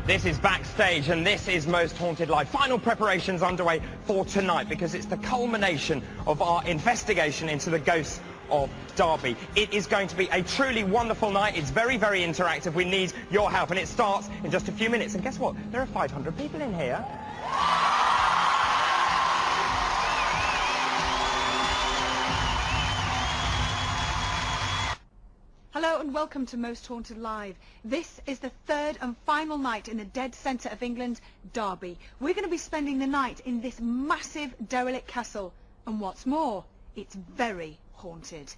This is backstage, and this is Most Haunted Live. Final preparations underway for tonight because it's the culmination of our investigation into the ghosts of Derby. It is going to be a truly wonderful night. It's very, very interactive. We need your help, and it starts in just a few minutes. And guess what? There are 500 people in here. Hello and welcome to Most Haunted Live. This is the third and final night in the dead centre of England, Derby. We're going to be spending the night in this massive derelict castle. And what's more, it's very haunted.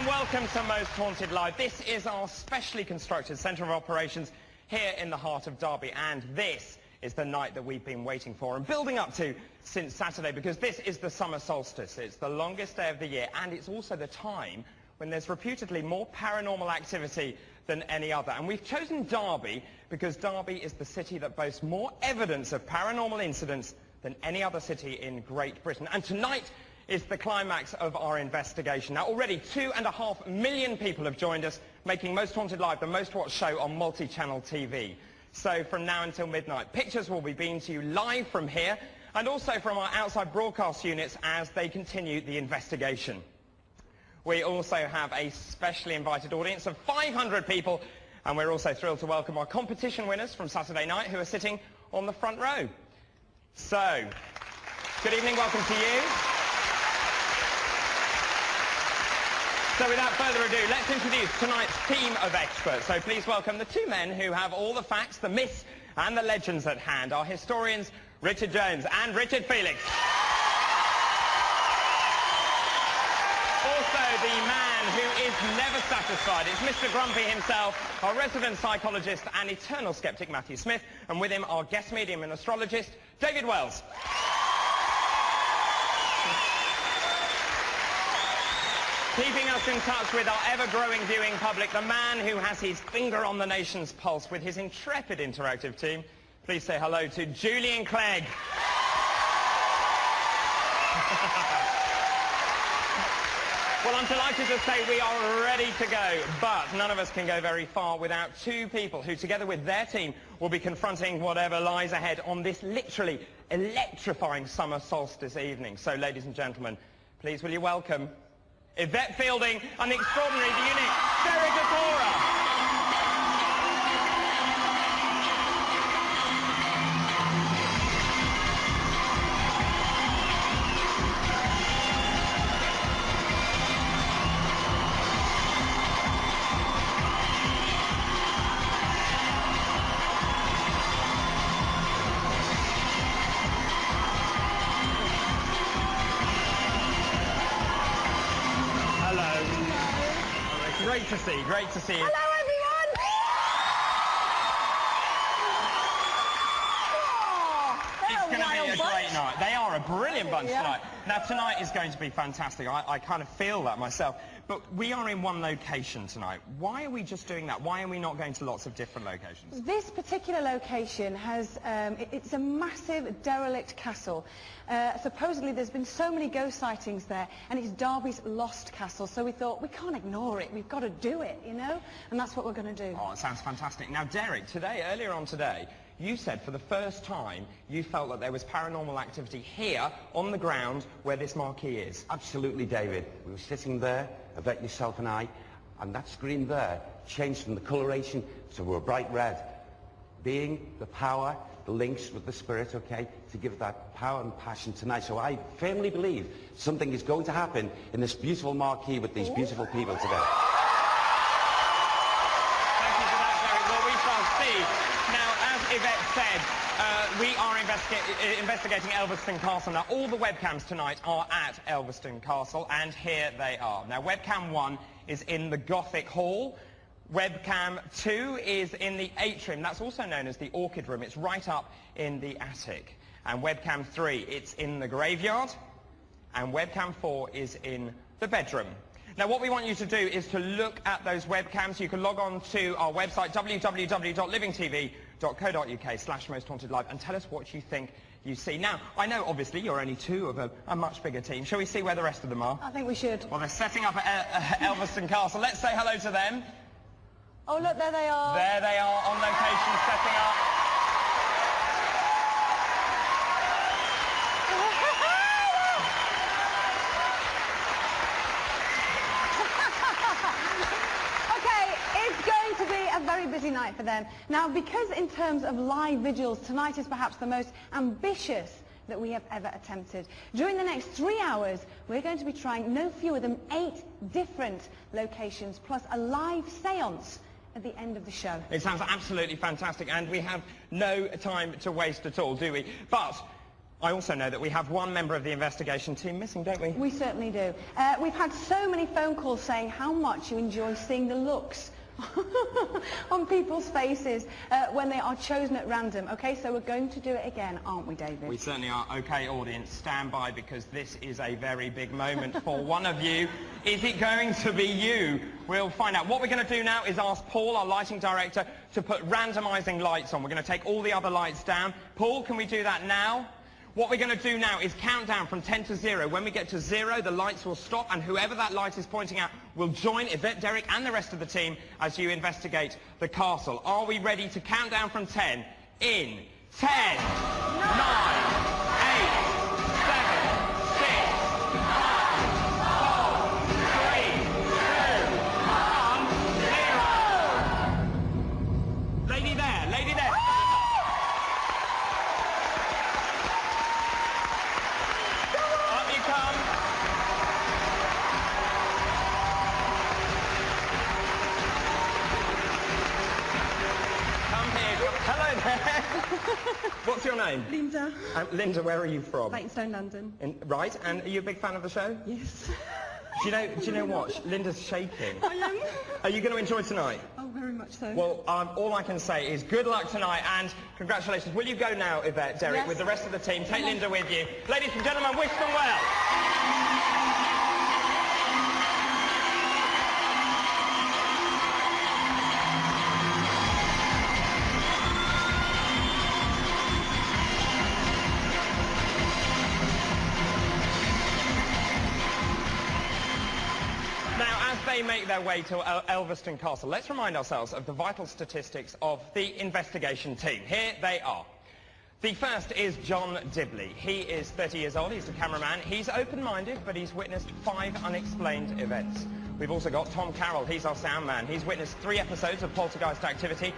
Welcome to Most Haunted Live. This is our specially constructed centre of operations here in the heart of Derby, and this is the night that we've been waiting for and building up to since Saturday, because this is the summer solstice. It's the longest day of the year, and it's also the time when there's reputedly more paranormal activity than any other. And we've chosen Derby because Derby is the city that boasts more evidence of paranormal incidents than any other city in Great Britain. And tonight is the climax of our investigation. Now, already 2.5 million people have joined us, making Most Haunted Live the most watched show on multi-channel TV. So from now until midnight, pictures will be beamed to you live from here and also from our outside broadcast units as they continue the investigation. We also have a specially invited audience of 500 people, and we're also thrilled to welcome our competition winners from Saturday night who are sitting on the front row. So, good evening, welcome to you. So without further ado, let's introduce tonight's team of experts. So please welcome the two men who have all the facts, the myths and the legends at hand. Our historians, Richard Jones and Richard Felix. Also the man who is never satisfied. It's Mr. Grumpy himself, our resident psychologist and eternal skeptic Matthew Smith, and with him our guest medium and astrologist, David Wells. Keeping us in touch with our ever-growing viewing public, the man who has his finger on the nation's pulse with his intrepid interactive team. Please say hello to Julian Clegg. Well, I'm delighted to say we are ready to go, but none of us can go very far without two people who, together with their team, will be confronting whatever lies ahead on this literally electrifying summer solstice evening. So, ladies and gentlemen, please will you welcome Yvette Fielding and the extraordinary, the unique Derek Atora. Great to see you. Hello everyone! It's going to be a great night. They are a brilliant bunch tonight. Now tonight is going to be fantastic. I kind of feel that myself. But we are in one location tonight. Why are we just doing that? Why are we not going to lots of different locations? This particular location has, it's a massive derelict castle. Supposedly there's been so many ghost sightings there, and it's Derby's lost castle, so we thought we can't ignore it, we've got to do it, you know, and that's what we're going to do. Oh, it sounds fantastic. Now Derek, earlier on today, you said for the first time you felt that there was paranormal activity here on the ground where this marquee is. Absolutely, David. We were sitting there, Yvette, yourself and I, and that screen there changed from the coloration to a bright red, being the power, the links with the spirit, okay, to give that power and passion tonight. So I firmly believe something is going to happen in this beautiful marquee with these beautiful people today. Thank you for that, Derek. Well, we shall see. Now, as Yvette said, we are investigating Elveston Castle. Now, all the webcams tonight are at Elveston Castle, and here they are. Now, webcam 1 is in the Gothic Hall. Webcam 2 is in the atrium. That's also known as the Orchid Room. It's right up in the attic. And webcam 3, it's in the graveyard. And webcam 4 is in the bedroom. Now, what we want you to do is to look at those webcams. You can log on to our website, www.livingtv.co.uk/mosthauntedlive, and tell us what you think you see. Now, I know, obviously, you're only two of a much bigger team. Shall we see where the rest of them are? I think we should. Well, they're setting up at Elveston Castle. Let's say hello to them. Oh, look, there they are. There they are on location, setting up. Very busy night for them. Now, because in terms of live vigils, tonight is perhaps the most ambitious that we have ever attempted. During the next 3 hours, we're going to be trying no fewer than 8 different locations, plus a live seance at the end of the show. It sounds absolutely fantastic, and we have no time to waste at all, do we? But I also know that we have one member of the investigation team missing, don't we? We certainly do. We've had so many phone calls saying how much you enjoy seeing the looks on people's faces when they are chosen at random. Okay, so we're going to do it again, aren't we, David? We certainly are. Okay, audience, stand by, because this is a very big moment for one of you. Is it going to be you? We'll find out. What we're going to do now is ask Paul, our lighting director, to put randomising lights on. We're going to take all the other lights down. Paul, can we do that now? What we're going to do now is count down from 10 to 0. When we get to 0, the lights will stop, and whoever that light is pointing at will join Yvette, Derek, and the rest of the team as you investigate the castle. Are we ready to count down from 10? In 10, 9, 8, 7, 6, 5, 4, 3, 2, 1, 0. Lady there, lady there. What's your name? Linda. Linda, where are you from? Bankstone, London. Right, and are you a big fan of the show? Yes. Do you know what? Linda's shaking. I am. Are you going to enjoy tonight? Oh, very much so. Well, all I can say is good luck tonight and congratulations. Will you go now, Yvette, Derek, Yes. with the rest of the team? Take Linda with you. Ladies and gentlemen, wish them well. They make their way to Elveston Castle. Let's remind ourselves of the vital statistics of the investigation team. Here they are. The first is John Dibley. He is 30 years old, he's the cameraman. He's open-minded, but he's witnessed 5 unexplained events. We've also got Tom Carroll, he's our sound man. He's witnessed 3 episodes of poltergeist activity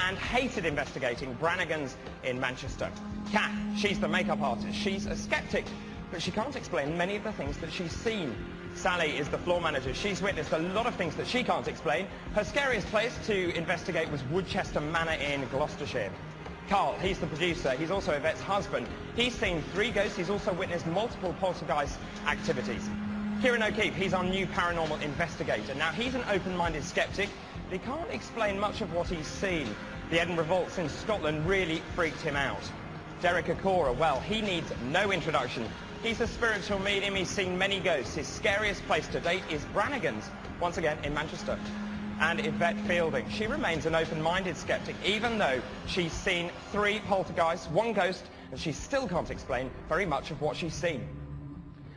and hated investigating Brannigan's in Manchester. Kat, she's the makeup artist. She's a skeptic, but she can't explain many of the things that she's seen. Sally is the floor manager. She's witnessed a lot of things that she can't explain. Her scariest place to investigate was Woodchester Manor in Gloucestershire. Carl, he's the producer. He's also Yvette's husband. He's seen 3 ghosts. He's also witnessed multiple poltergeist activities. Kieran O'Keefe, he's our new paranormal investigator. Now, he's an open-minded skeptic, but he can't explain much of what he's seen. The Edinburgh Vaults in Scotland really freaked him out. Derek Okora, well, he needs no introduction. He's a spiritual medium. He's seen many ghosts. His scariest place to date is Brannigan's, once again in Manchester. And Yvette Fielding, she remains an open-minded skeptic, even though she's seen 3 poltergeists, 1 ghost, and she still can't explain very much of what she's seen.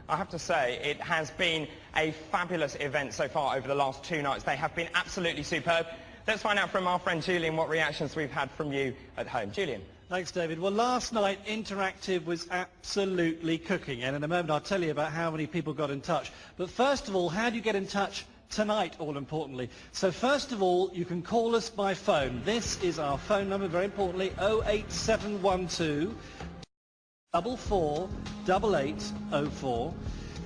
I have to say, it has been a fabulous event so far over the last 2 nights. They have been absolutely superb. Let's find out from our friend Julian what reactions we've had from you at home. Julian. Thanks, David. Well, last night, Interactive was absolutely cooking, and in a moment I'll tell you about how many people got in touch. But first of all, how do you get in touch tonight, all importantly? So first of all, you can call us by phone. This is our phone number, very importantly, 08712 44 8804.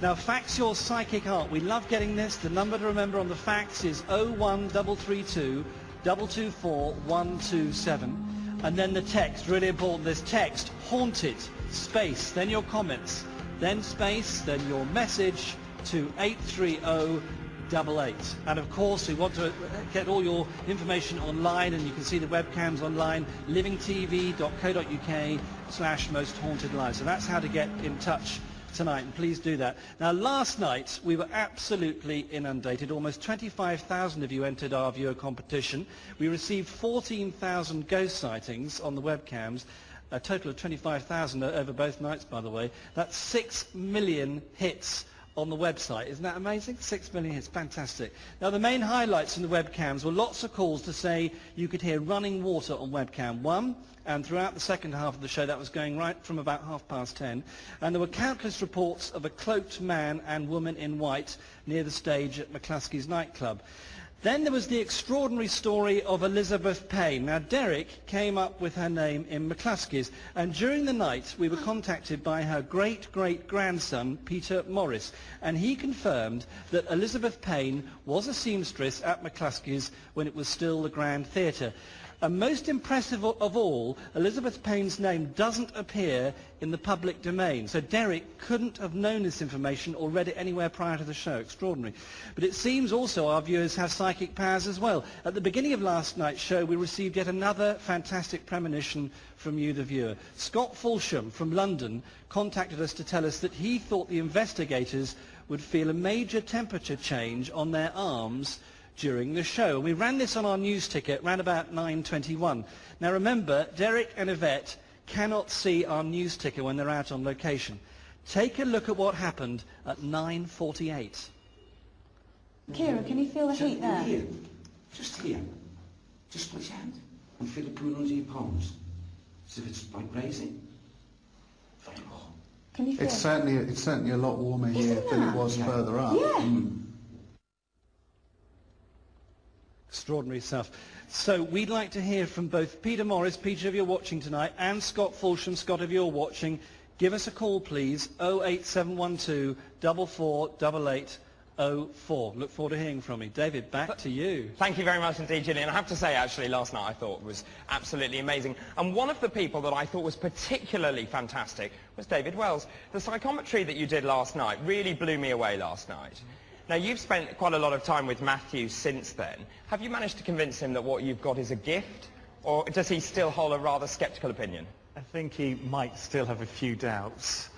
Now, fax your psychic art. We love getting this. The number to remember on the fax is 01332 224 127. and then the text, really important, there's text, haunted, space, then your comments, then space, then your message to 83088. And of course we want to get all your information online, and you can see the webcams online, livingtv.co.uk/Most Haunted Live. So that's how to get in touch tonight, and please do that. Now, last night we were absolutely inundated. Almost 25,000 of you entered our viewer competition. We received 14,000 ghost sightings on the webcams, a total of 25,000 over both nights, by the way. That's 6 million hits on the website. Isn't that amazing? 6 million hits. Fantastic. Now, the main highlights in the webcams were lots of calls to say you could hear running water on webcam 1, and throughout the second half of the show that was going right from about 10:30. And there were countless reports of a cloaked man and woman in white near the stage at McCluskey's nightclub. Then there was the extraordinary story of Elizabeth Payne. Now, Derek came up with her name in McCluskey's, and during the night we were contacted by her great-great-grandson, Peter Morris, and he confirmed that Elizabeth Payne was a seamstress at McCluskey's when it was still the Grand Theatre. And most impressive of all, Elizabeth Payne's name doesn't appear in the public domain. So Derek couldn't have known this information or read it anywhere prior to the show. Extraordinary. But it seems also our viewers have psychic powers as well. At the beginning of last night's show, we received yet another fantastic premonition from you, the viewer. Scott Fulsham from London contacted us to tell us that he thought the investigators would feel a major temperature change on their arms during the show. We ran this on our news ticket around about 9:21. Now remember, Derek and Yvette cannot see our news ticker when they're out on location. Take a look at what happened at 9:48. Kira, can you feel the heat there? Here. Just here. Just split your hand and feel it coming under your palms. As if it's like raising. Very warm. Can you feel It's certainly a lot warmer here than it was further up. Yeah. Extraordinary stuff. So we'd like to hear from both Peter Morris, Peter, if you're watching tonight, and Scott Fulsham, Scott, if you're watching. Give us a call, please, 08712 448804. Look forward to hearing from you. David, back to you. Thank you very much indeed, Gillian. I have to say, actually, last night I thought was absolutely amazing. And one of the people that I thought was particularly fantastic was David Wells. The psychometry that you did last night really blew me away last night. Now, you've spent quite a lot of time with Matthew since then. Have you managed to convince him that what you've got is a gift, or does he still hold a rather sceptical opinion? I think he might still have a few doubts.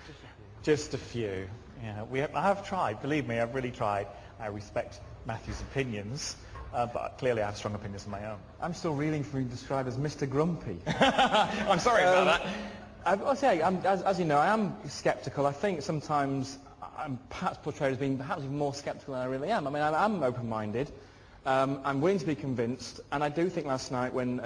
Just a few. I have tried, believe me, I've really tried. I respect Matthew's opinions, but clearly I have strong opinions of my own. I'm still reeling from being described as Mr. Grumpy. I'm sorry about that. I'll say, as you know, I am sceptical. I think sometimes I'm perhaps portrayed as being perhaps even more sceptical than I really am. I mean, I'm open-minded. I'm willing to be convinced, and I do think last night when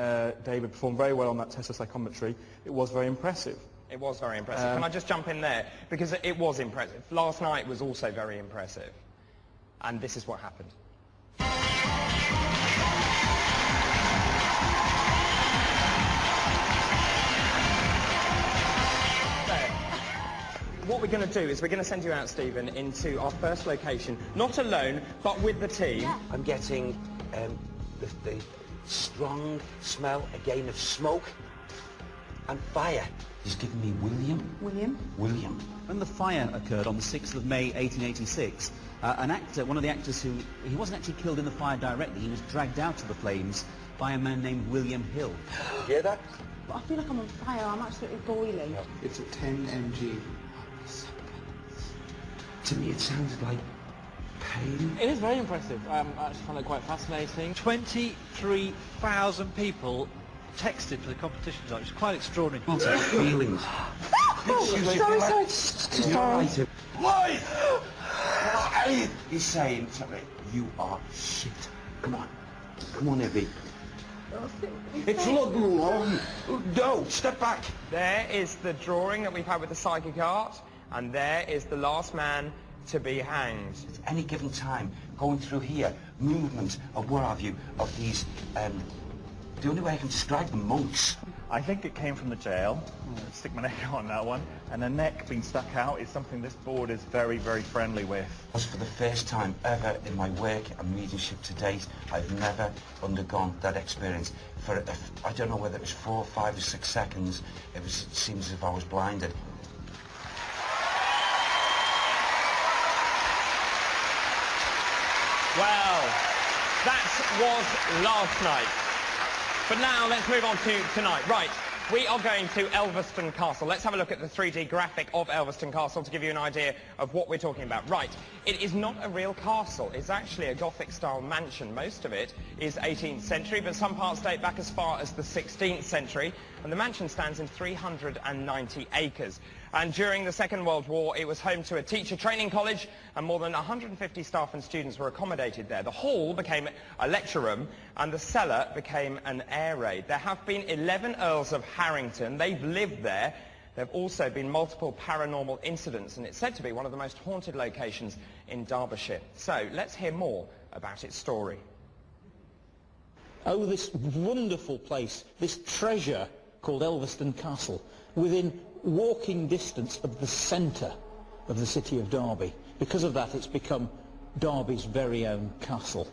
David performed very well on that test of psychometry, it was very impressive. It was very impressive. Can I just jump in there? Because it was impressive. Last night was also very impressive. And this is what happened. What we're going to do is we're going to send you out, Stephen, into our first location, not alone, but with the team. Yeah. I'm getting the strong smell again of smoke and fire. He's given me William. William. When the fire occurred on the 6th of May 1886, an actor, one of the actors he wasn't actually killed in the fire directly, he was dragged out of the flames by a man named William Hill. You hear that? I feel like I'm on fire. I'm absolutely boiling. It's at 10 mg. To me it sounded like pain. It is very impressive. I actually find it quite fascinating. 23,000 people texted for the competition tonight, which is quite extraordinary. Feelings. Sorry. Why? He's saying something. You are shit. Come on. Come on, Evie. It's long. No, step back. There is the drawing that we've had with the psychic art, and there is the last man to be hanged. At any given time, going through here, movement of what have you, of these, the only way I can describe them, monks. I think it came from the jail. Stick my neck out on that one. And the neck being stuck out is something this board is very, very friendly with. For the first time ever in my work and mediumship to date, I've never undergone that experience. For, I don't know whether it was 4, 5 or 6 seconds, it seemed as if I was blinded. Well, that was last night. But now let's move on to tonight. Right, we are going to Elveston Castle. Let's have a look at the 3D graphic of Elveston Castle to give you an idea of what we're talking about. Right, it is not a real castle. It's actually a Gothic-style mansion. Most of it is 18th century, but some parts date back as far as the 16th century. And the mansion stands in 390 acres. And during the Second World War, it was home to a teacher training college, and more than 150 staff and students were accommodated there. The hall became a lecture room, and the cellar became an air raid. There have been 11 Earls of Harrington. They've lived there. There have also been multiple paranormal incidents, and it's said to be one of the most haunted locations in Derbyshire. So, let's hear more about its story. Oh, this wonderful place, this treasure called Elveston Castle, within walking distance of the centre of the city of Derby. Because of that, it's become Derby's very own castle.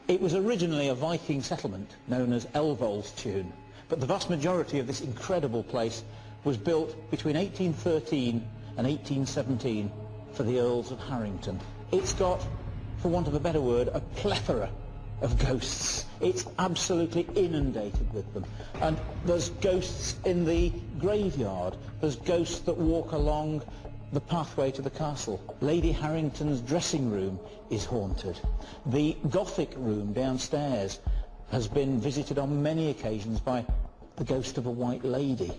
It was originally a Viking settlement known as Elvolstune, but the vast majority of this incredible place was built between 1813 and 1817 for the Earls of Harrington. It's got, for want of a better word, a plethora of ghosts. It's absolutely inundated with them. And there's ghosts in the graveyard. There's ghosts that walk along the pathway to the castle. Lady Harrington's dressing room is haunted. The Gothic room downstairs has been visited on many occasions by the ghost of a white lady.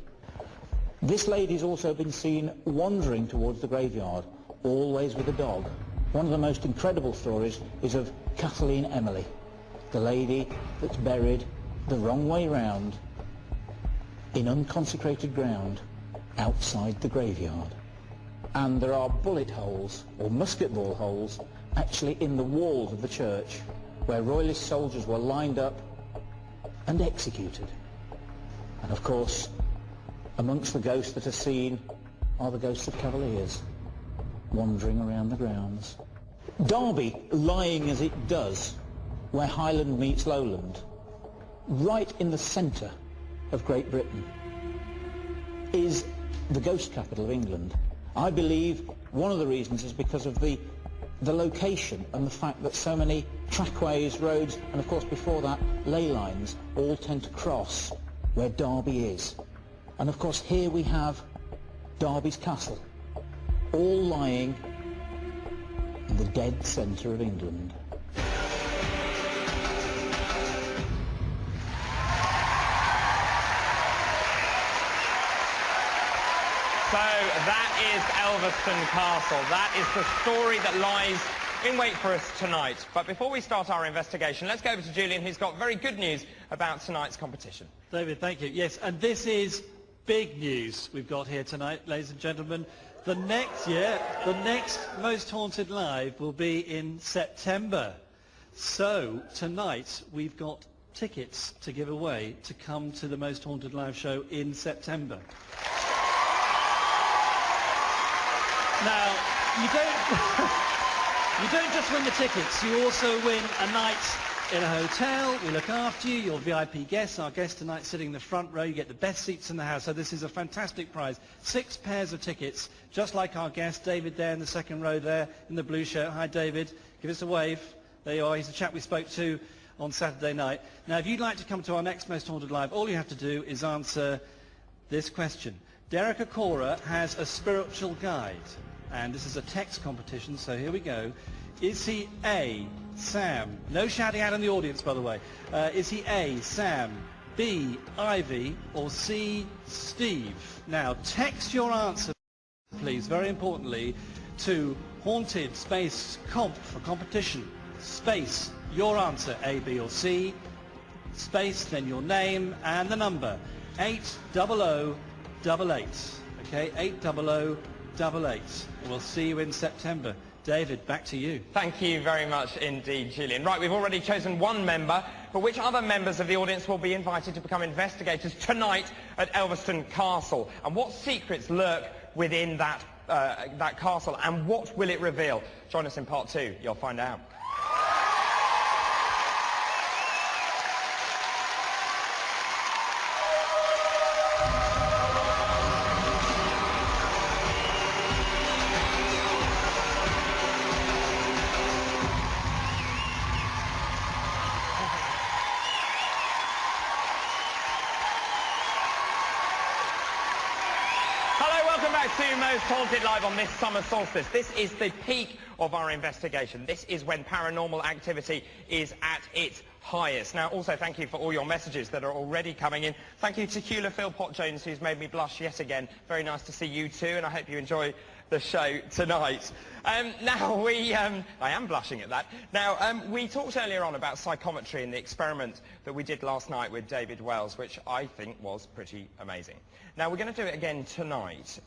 This lady's also been seen wandering towards the graveyard, always with a dog. One of the most incredible stories is of Kathleen Emily, the lady that's buried the wrong way round in unconsecrated ground outside the graveyard. And there are bullet holes, or musket ball holes, actually in the walls of the church where royalist soldiers were lined up and executed. And of course, amongst the ghosts that are seen are the ghosts of cavaliers wandering around the grounds. Derby, lying as it does, where Highland meets Lowland, right in the centre of Great Britain, is the ghost capital of England. I believe one of the reasons is because of the location and the fact that so many trackways, roads, and of course before that ley lines all tend to cross where Derby is. And of course here we have Derby's castle, all lying in the dead centre of England. So that is Elveston Castle. That is the story that lies in wait for us tonight. But before we start our investigation, let's go over to Julian, who's got very good news about tonight's competition. David, thank you. Yes, and this is big news we've got here tonight, ladies and gentlemen. The next Most Haunted Live will be in September. So tonight we've got tickets to give away to come to the Most Haunted Live show in September. Now, you don't just win the tickets, you also win a night in a hotel. We look after you, your VIP guests. Our guest tonight sitting in the front row. You get the best seats in the house, so this is a fantastic prize. 6 pairs of tickets, just like our guest, David there in the second row there in the blue shirt. Hi, David. Give us a wave. There you are. He's the chap we spoke to on Saturday night. Now, if you'd like to come to our next Most Haunted Live, all you have to do is answer this question. Derek Acora has a spiritual guide, and this is a text competition, so here we go. Is he A, Sam? No shouting out in the audience, by the way. Is he A, Sam, B, Ivy, or C, Steve? Now, text your answer, please, very importantly, to Haunted Space Comp for competition. Space, your answer, A, B, or C. Space, then your name and the number. 80088. Okay, 80088. We'll see you in September. David, back to you. Thank you very much indeed, Julian. Right, we've already chosen one member but which other members of the audience will be invited to become investigators tonight at Elveston Castle? And what secrets lurk within that castle, and what will it reveal? Join us in part 2, you'll find out. To Most Haunted Live on this summer solstice. This is the peak of our investigation. This is when paranormal activity is at its highest. Now, also, thank you for all your messages that are already coming in. Thank you to Hewler Philpott Jones, who's made me blush yet again. Very nice to see you too, and I hope you enjoy the show tonight. Now, I am blushing at that. Now, we talked earlier on about psychometry and the experiment that we did last night with David Wells, which I think was pretty amazing. Now, we're going to do it again tonight.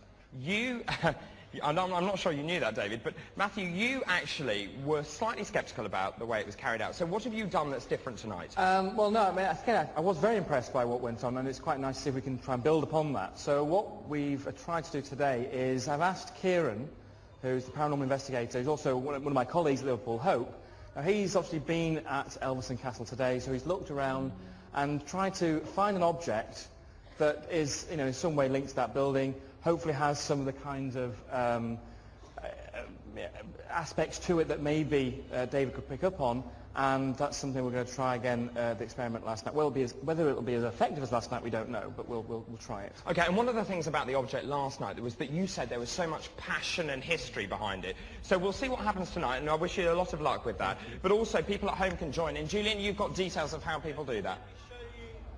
I'm not sure you knew that, David, but Matthew, you actually were slightly sceptical about the way it was carried out. So what have you done that's different tonight? Well, no, I mean, I was very impressed by what went on, and it's quite nice to see if we can try and build upon that. So what we've tried to do today is I've asked Kieran, who's the paranormal investigator, who's also one of my colleagues at Liverpool Hope. Now, he's obviously been at Elveston Castle today, so he's looked around and tried to find an object that is, in some way linked to that building, hopefully has some of the kinds of aspects to it that maybe David could pick up on, and that's something we're going to try again, the experiment last night. Whether it'll be as effective as last night, we don't know, but we'll try it. Okay, and one of the things about the object last night was that you said there was so much passion and history behind it. So we'll see what happens tonight, and I wish you a lot of luck with that. But also, people at home can join in. Julian, you've got details of how people do that.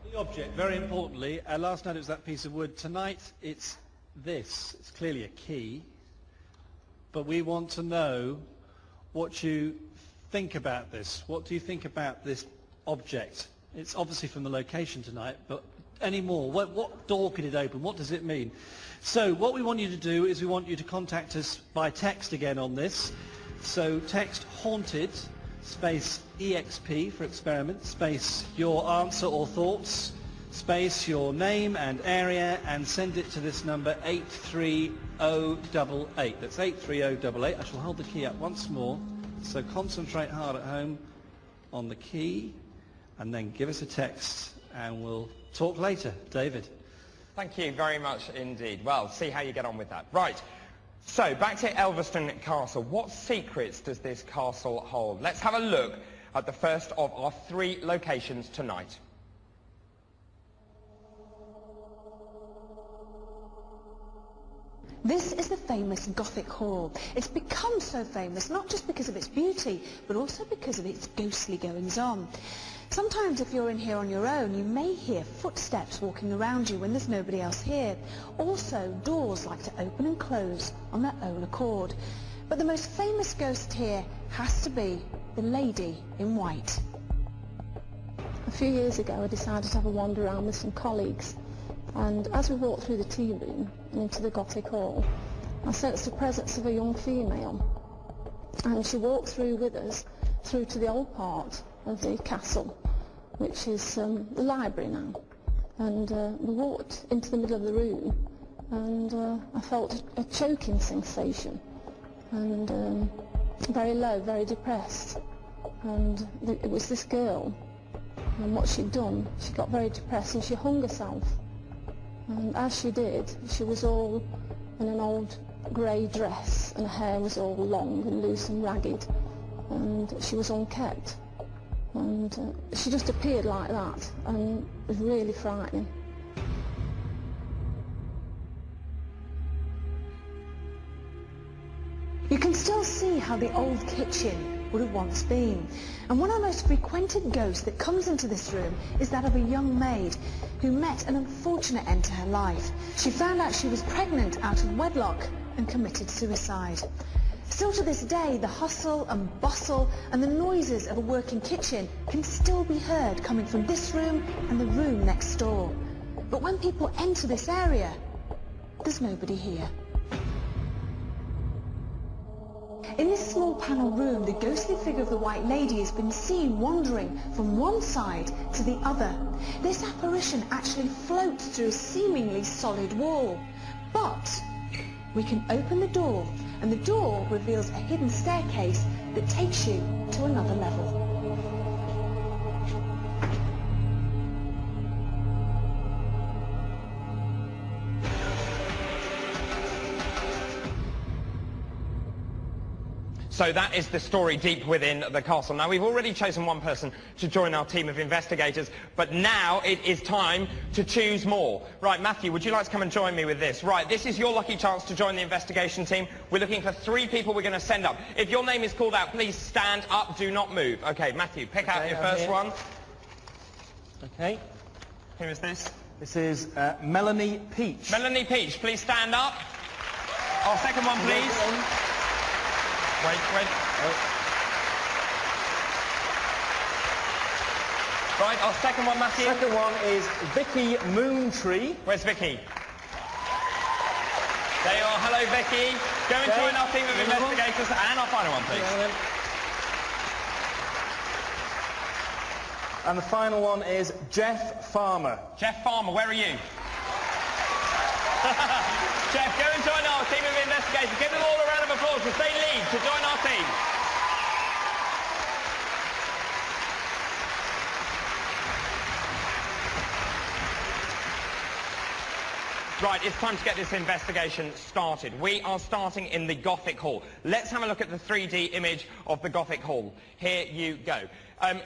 The object, very importantly, last night it was that piece of wood. Tonight it's this. It's clearly a key, but we want to know what you think about this. What do you think about this object? It's obviously from the location tonight, but any more? What door could it open? What does it mean? So what we want you to do is we want you to contact us by text again on this. So text haunted space EXP for experiment space your answer or thoughts space your name and area, and send it to this number 83088. That's 83088. I shall hold the key up once more, so concentrate hard at home on the key, and then give us a text, and we'll talk later. David. Thank you very much indeed. Well, see how you get on with that. Right. So, back to Elveston Castle. What secrets does this castle hold? Let's have a look at the first of our 3 locations tonight. This is the famous Gothic Hall. It's become so famous not just because of its beauty, but also because of its ghostly goings-on. Sometimes if you're in here on your own, you may hear footsteps walking around you when there's nobody else here. Also, doors like to open and close on their own accord. But the most famous ghost here has to be the Lady in White. A few years ago, I decided to have a wander around with some colleagues. And as we walked through the tea room and into the Gothic Hall, I sensed the presence of a young female. And she walked through with us through to the old part of the castle, which is the library now. And we walked into the middle of the room, and I felt a choking sensation, and very low, very depressed. And it was this girl, and what she'd done, she got very depressed and she hung herself. And as she did, she was all in an old grey dress, and her hair was all long and loose and ragged, and she was unkempt. And she just appeared like that, and it was really frightening. You can still see how the old kitchen would have once been. And one of the most frequented ghosts that comes into this room is that of a young maid who met an unfortunate end to her life. She found out she was pregnant out of wedlock and committed suicide. Still to this day, the hustle and bustle and the noises of a working kitchen can still be heard coming from this room and the room next door. But when people enter this area, there's nobody here. In this small panel room, the ghostly figure of the White Lady has been seen wandering from one side to the other. This apparition actually floats through a seemingly solid wall. But we can open the door, and the door reveals a hidden staircase that takes you to another level. So that is the story deep within the castle. Now, we've already chosen one person to join our team of investigators, but now it is time to choose more. Right, Matthew, would you like to come and join me with this? Right, this is your lucky chance to join the investigation team. We're looking for 3 people we're going to send up. If your name is called out, please stand up, do not move. Okay, Matthew, pick out your first one. Okay. Who is this? This is Melanie Peach. Melanie Peach, please stand up. Our second one, please. Wait. Oh. Right, our second one, Matthew. Second one is Vicky Moontree. Where's Vicky? There you are. Hello, Vicky. Go and join our team of investigators. And our final one, please. And the final one is Jeff Farmer. Jeff Farmer, where are you? Jeff, go and join our team of investigators. Give them all a round of applause as they lead to join our team. Right, it's time to get this investigation started. We are starting in the Gothic Hall. Let's have a look at the 3D image of the Gothic Hall. Here you go.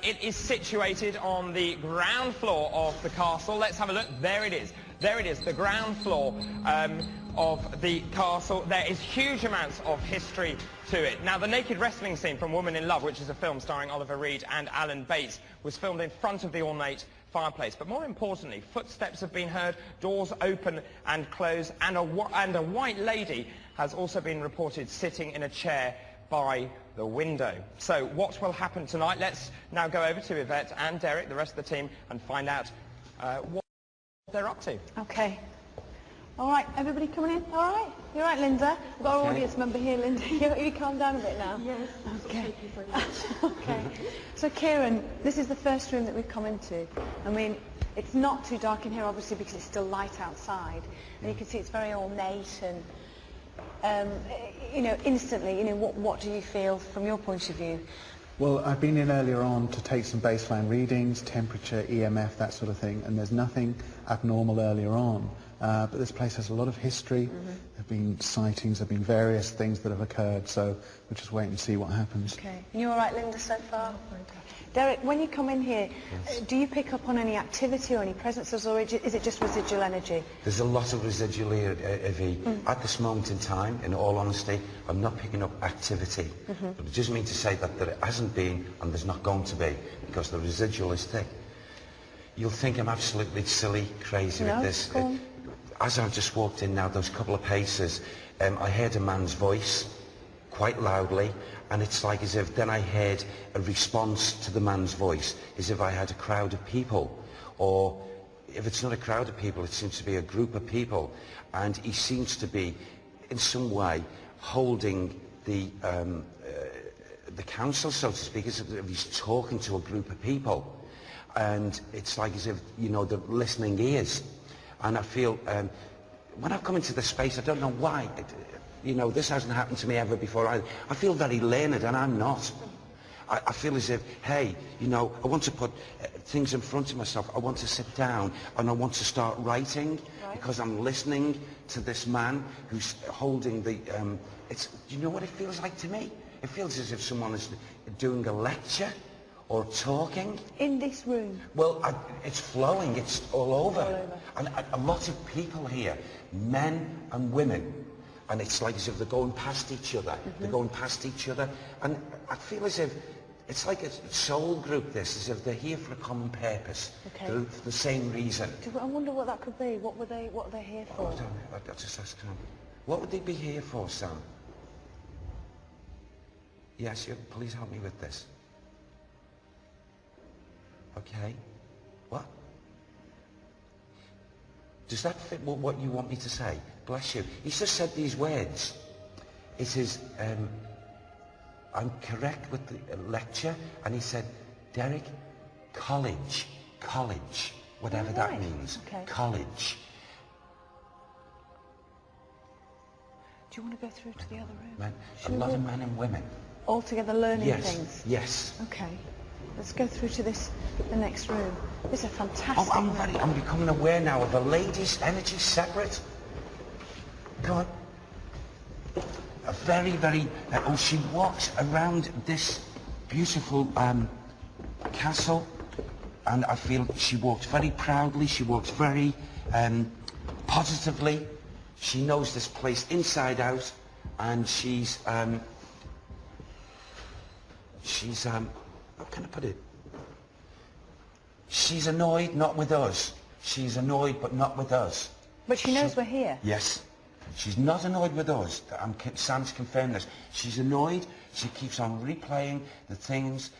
It is situated on the ground floor of the castle. Let's have a look. There it is. There it is, the ground floor of the castle. There is huge amounts of history to it. Now, the naked wrestling scene from Woman in Love, which is a film starring Oliver Reed and Alan Bates, was filmed in front of the ornate fireplace. But more importantly, footsteps have been heard, doors open and close, and a white lady has also been reported sitting in a chair by the window. So what will happen tonight? Let's now go over to Yvette and Derek, the rest of the team, and find out what they're up to. Okay. All right, everybody coming in? All right? You all right, Linda? We've got our audience member here, Linda. You calm down a bit now? Yes. Okay. Okay. So, Kieran, this is the first room that we've come into. I mean, it's not too dark in here, obviously, because it's still light outside. And you can see it's very ornate and, you know, instantly, you know, what do you feel from your point of view? Well, I've been in earlier on to take some baseline readings, temperature, EMF, that sort of thing, and there's nothing abnormal earlier on. But this place has a lot of history. There have been sightings, there have been various things that have occurred, so we'll just wait and see what happens. Okay. And you all right, Linda, so far? Derek, when you come in here, do you pick up on any activity or any presences, or is it just residual energy? There's a lot of residual here, Evie. At this moment in time, in all honesty, I'm not picking up activity. But it doesn't mean to say that there hasn't been and there's not going to be, because the residual is thick. You'll think I'm absolutely silly, crazy with this. As I've just walked in now, those couple of paces, I heard a man's voice quite loudly, and it's like as if then I heard a response to the man's voice, as if I had a crowd of people, or if it's not a crowd of people, it seems to be a group of people, and he seems to be in some way holding the council, so to speak, as if he's talking to a group of people, and it's like as if, you know, the listening ears. And I feel when I've come into this space, I don't know why, you know, this hasn't happened to me ever before either. I feel very learned, and I'm not. I feel as if, hey, you know, I want to put things in front of myself. I want to sit down and I want to start writing, because I'm listening to this man who's holding the, do you know what it feels like to me? It feels as if someone is doing a lecture or talking. In this room? Well, it's flowing, it's all over. And a lot of people here, men and women, and it's like as if they're going past each other. They're going past each other, and I feel as if it's like a soul group, this, as if they're here for a common purpose. Okay. They're for the same reason. I wonder what that could be. What are they here for? I'll just ask Sam. What would they be here for, Sam? Yes, please help me with this. Okay. What? Does that fit what you want me to say? Bless you. He's just said these words. It is, I'm correct with the lecture, and he said, Derek, college, whatever that means, okay. college. Do you want to go through to the other room? Men, a lot of men and women. All together learning things? Yes. Okay. Let's go through to the next room. This is a fantastic Oh, room. I'm becoming aware now of a lady's energy separate. Go on. A very, she walks around this beautiful castle, and I feel she walks very proudly, she walks very positively. She knows this place inside out, and she's how can I put it? She's annoyed, not with us. She's annoyed, but not with us. But she knows we're here. Yes. She's not annoyed with us. Sam's confirmed this. She's annoyed. She keeps on replaying the things.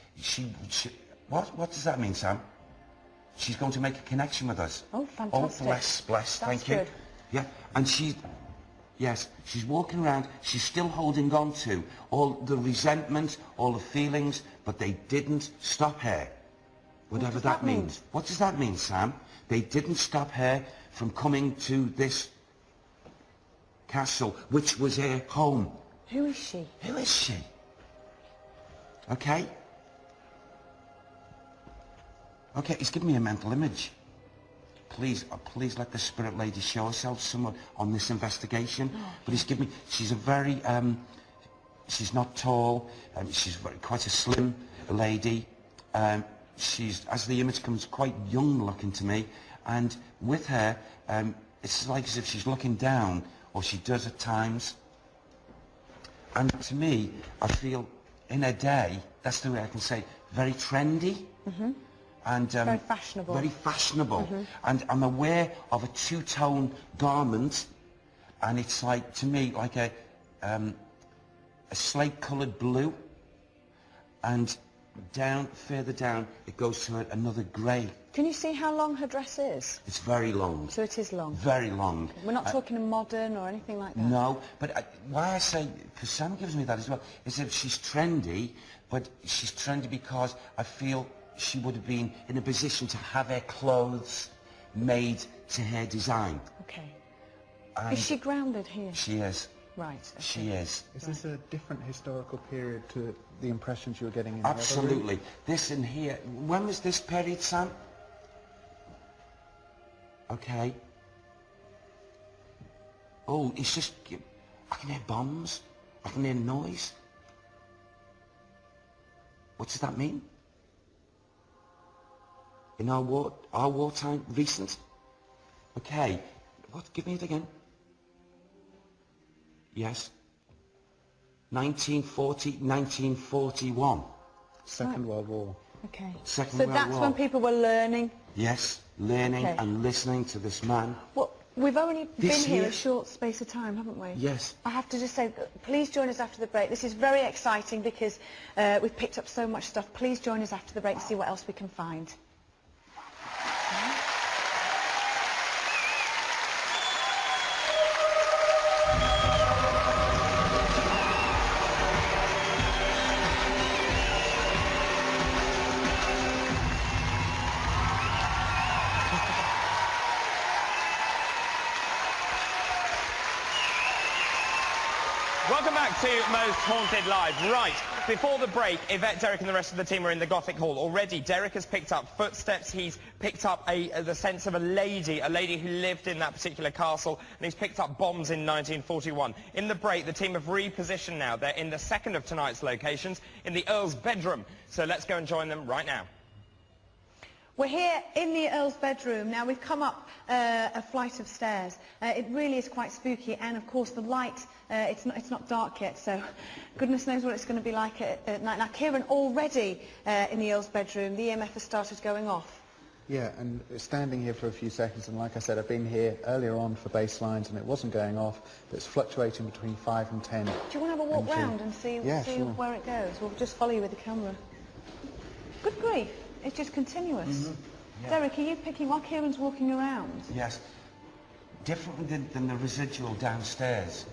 What does that mean, Sam? She's going to make a connection with us. Oh, fantastic. Oh, bless. Thank you. Good. Yeah, and she's walking around. She's still holding on to all the resentment, all the feelings, but they didn't stop her. Whatever that means. What does that mean, Sam? They didn't stop her from coming to this castle, which was her home. Who is she? Who is she? Okay? Okay, he's giving me a mental image. Please let the spirit lady show herself somewhere on this investigation. But he's giving me, she's a very, she's not tall, she's quite a slim lady. She's, as the image comes, quite young looking to me. And with her, it's like as if she's looking down, or she does at times. And to me, I feel in her day, that's the way I can say, very trendy. Mm-hmm. And very fashionable. Very fashionable. Mm-hmm. And I'm aware of a two-tone garment, and it's like, to me, like a slate-coloured blue, and further down, it goes to another grey. Can you see how long her dress is? It's very long. So it is long? Very long. We're not talking a modern or anything like that? No, but why I say, because Sam gives me that as well, is that she's trendy, but she's trendy because I feel she would have been in a position to have her clothes made to her design. Okay. And is she grounded here? She is. Right. Okay. She is. Is this a different historical period to the impressions you were getting in Absolutely. the other room? This in here, when was this period, Sam? Okay. Oh, it's just, I can hear bombs. I can hear noise. What does that mean? In our wartime, recent? Okay. What? Give me it again. Yes. 1940, 1941. Second World War. Okay. Second so World that's War. when people were learning? Yes, learning Okay. and listening to this man. Well, we've only This been here here- a short space of time, haven't we? Yes. I have to just say, please join us after the break. This is very exciting because we've picked up so much stuff. Please join us after the break to see what else we can find. Welcome back to Most Haunted Live. Right, before the break, Yvette, Derek and the rest of the team are in the Gothic Hall. Already, Derek has picked up footsteps. He's picked up the sense of a lady who lived in that particular castle, and he's picked up bombs in 1941. In the break, the team have repositioned now. They're in the second of tonight's locations, in the Earl's bedroom. So let's go and join them right now. We're here in the Earl's bedroom. Now, we've come up a flight of stairs. It really is quite spooky, and of course the light, it's not dark yet, so goodness knows what it's going to be like at night. Now, Kieran, already in the Earl's bedroom, the EMF has started going off. Yeah, and standing here for a few seconds, and like I said, I've been here earlier on for baselines, and it wasn't going off, but it's fluctuating between 5 and 10. Do you want to have a walk And round and see sure. where it goes? We'll just follow you with the camera. Good grief. It's just continuous. Mm-hmm. Yeah. Derek, are you picking while Kieran's walking around? Yes. Different than the residual downstairs.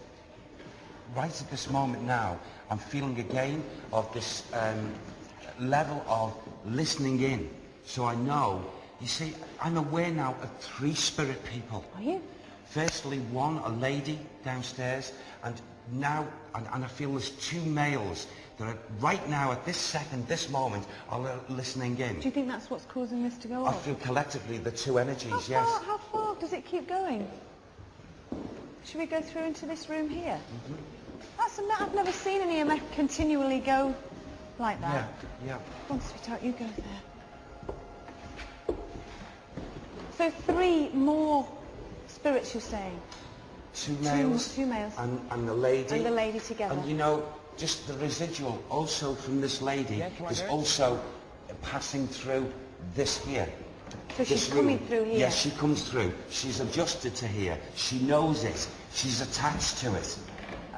right at this moment now, I'm feeling again of this level of listening in. So I know, you see, I'm aware now of 3 spirit people. Are you? Firstly, one, a lady downstairs, and now, and I feel there's 2 males that are right now, at this second, this moment, are listening in. Do you think that's what's causing this to go I off? feel collectively the 2 energies, yes. How far does it keep going? Should we go through into this room here? I've never seen an EMF continually go like that. Yeah. Come on, sweetheart, you go there. So 3 more spirits, you're saying? 2 males. 2 males. And the lady. And the lady together. And you know, just the residual also from this lady is also passing through this here. So she's coming through here? Yes, she comes through. She's adjusted to here. She knows it. She's attached to it.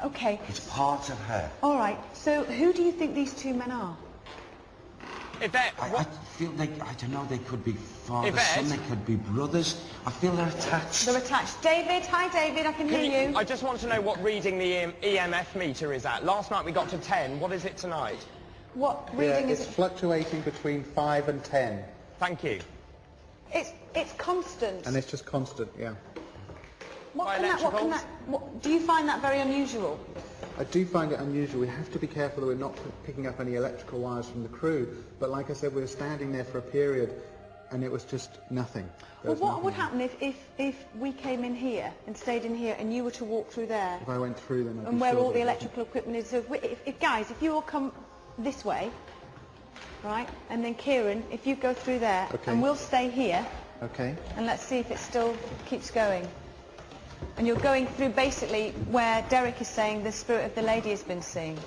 Okay. It's part of her. All right. So who do you think these 2 men are? I feel like, I don't know, they could be father, son, they could be brothers. I feel they're attached. They're attached. David, hi David, I can hear you. I just want to know what reading the EMF meter is at. Last night we got to 10. What is it tonight? What reading is it's it? fluctuating between 5 and 10. Thank you. It's constant. And it's just constant, yeah. What do you find that very unusual? I do find it unusual. We have to be careful that we're not picking up any electrical wires from the crew. But like I said, we were standing there for a period and it was just nothing. Well, what would happen if we came in here and stayed in here and you were to walk through there? If I went through them, I'd be and where sure all the that- electrical equipment is. So guys, if you all come this way, right, and then Kieran, if you go through there, Okay. and we'll stay here, Okay. and let's see if it still keeps going. And you're going through basically where Derek is saying the spirit of the lady has been seen.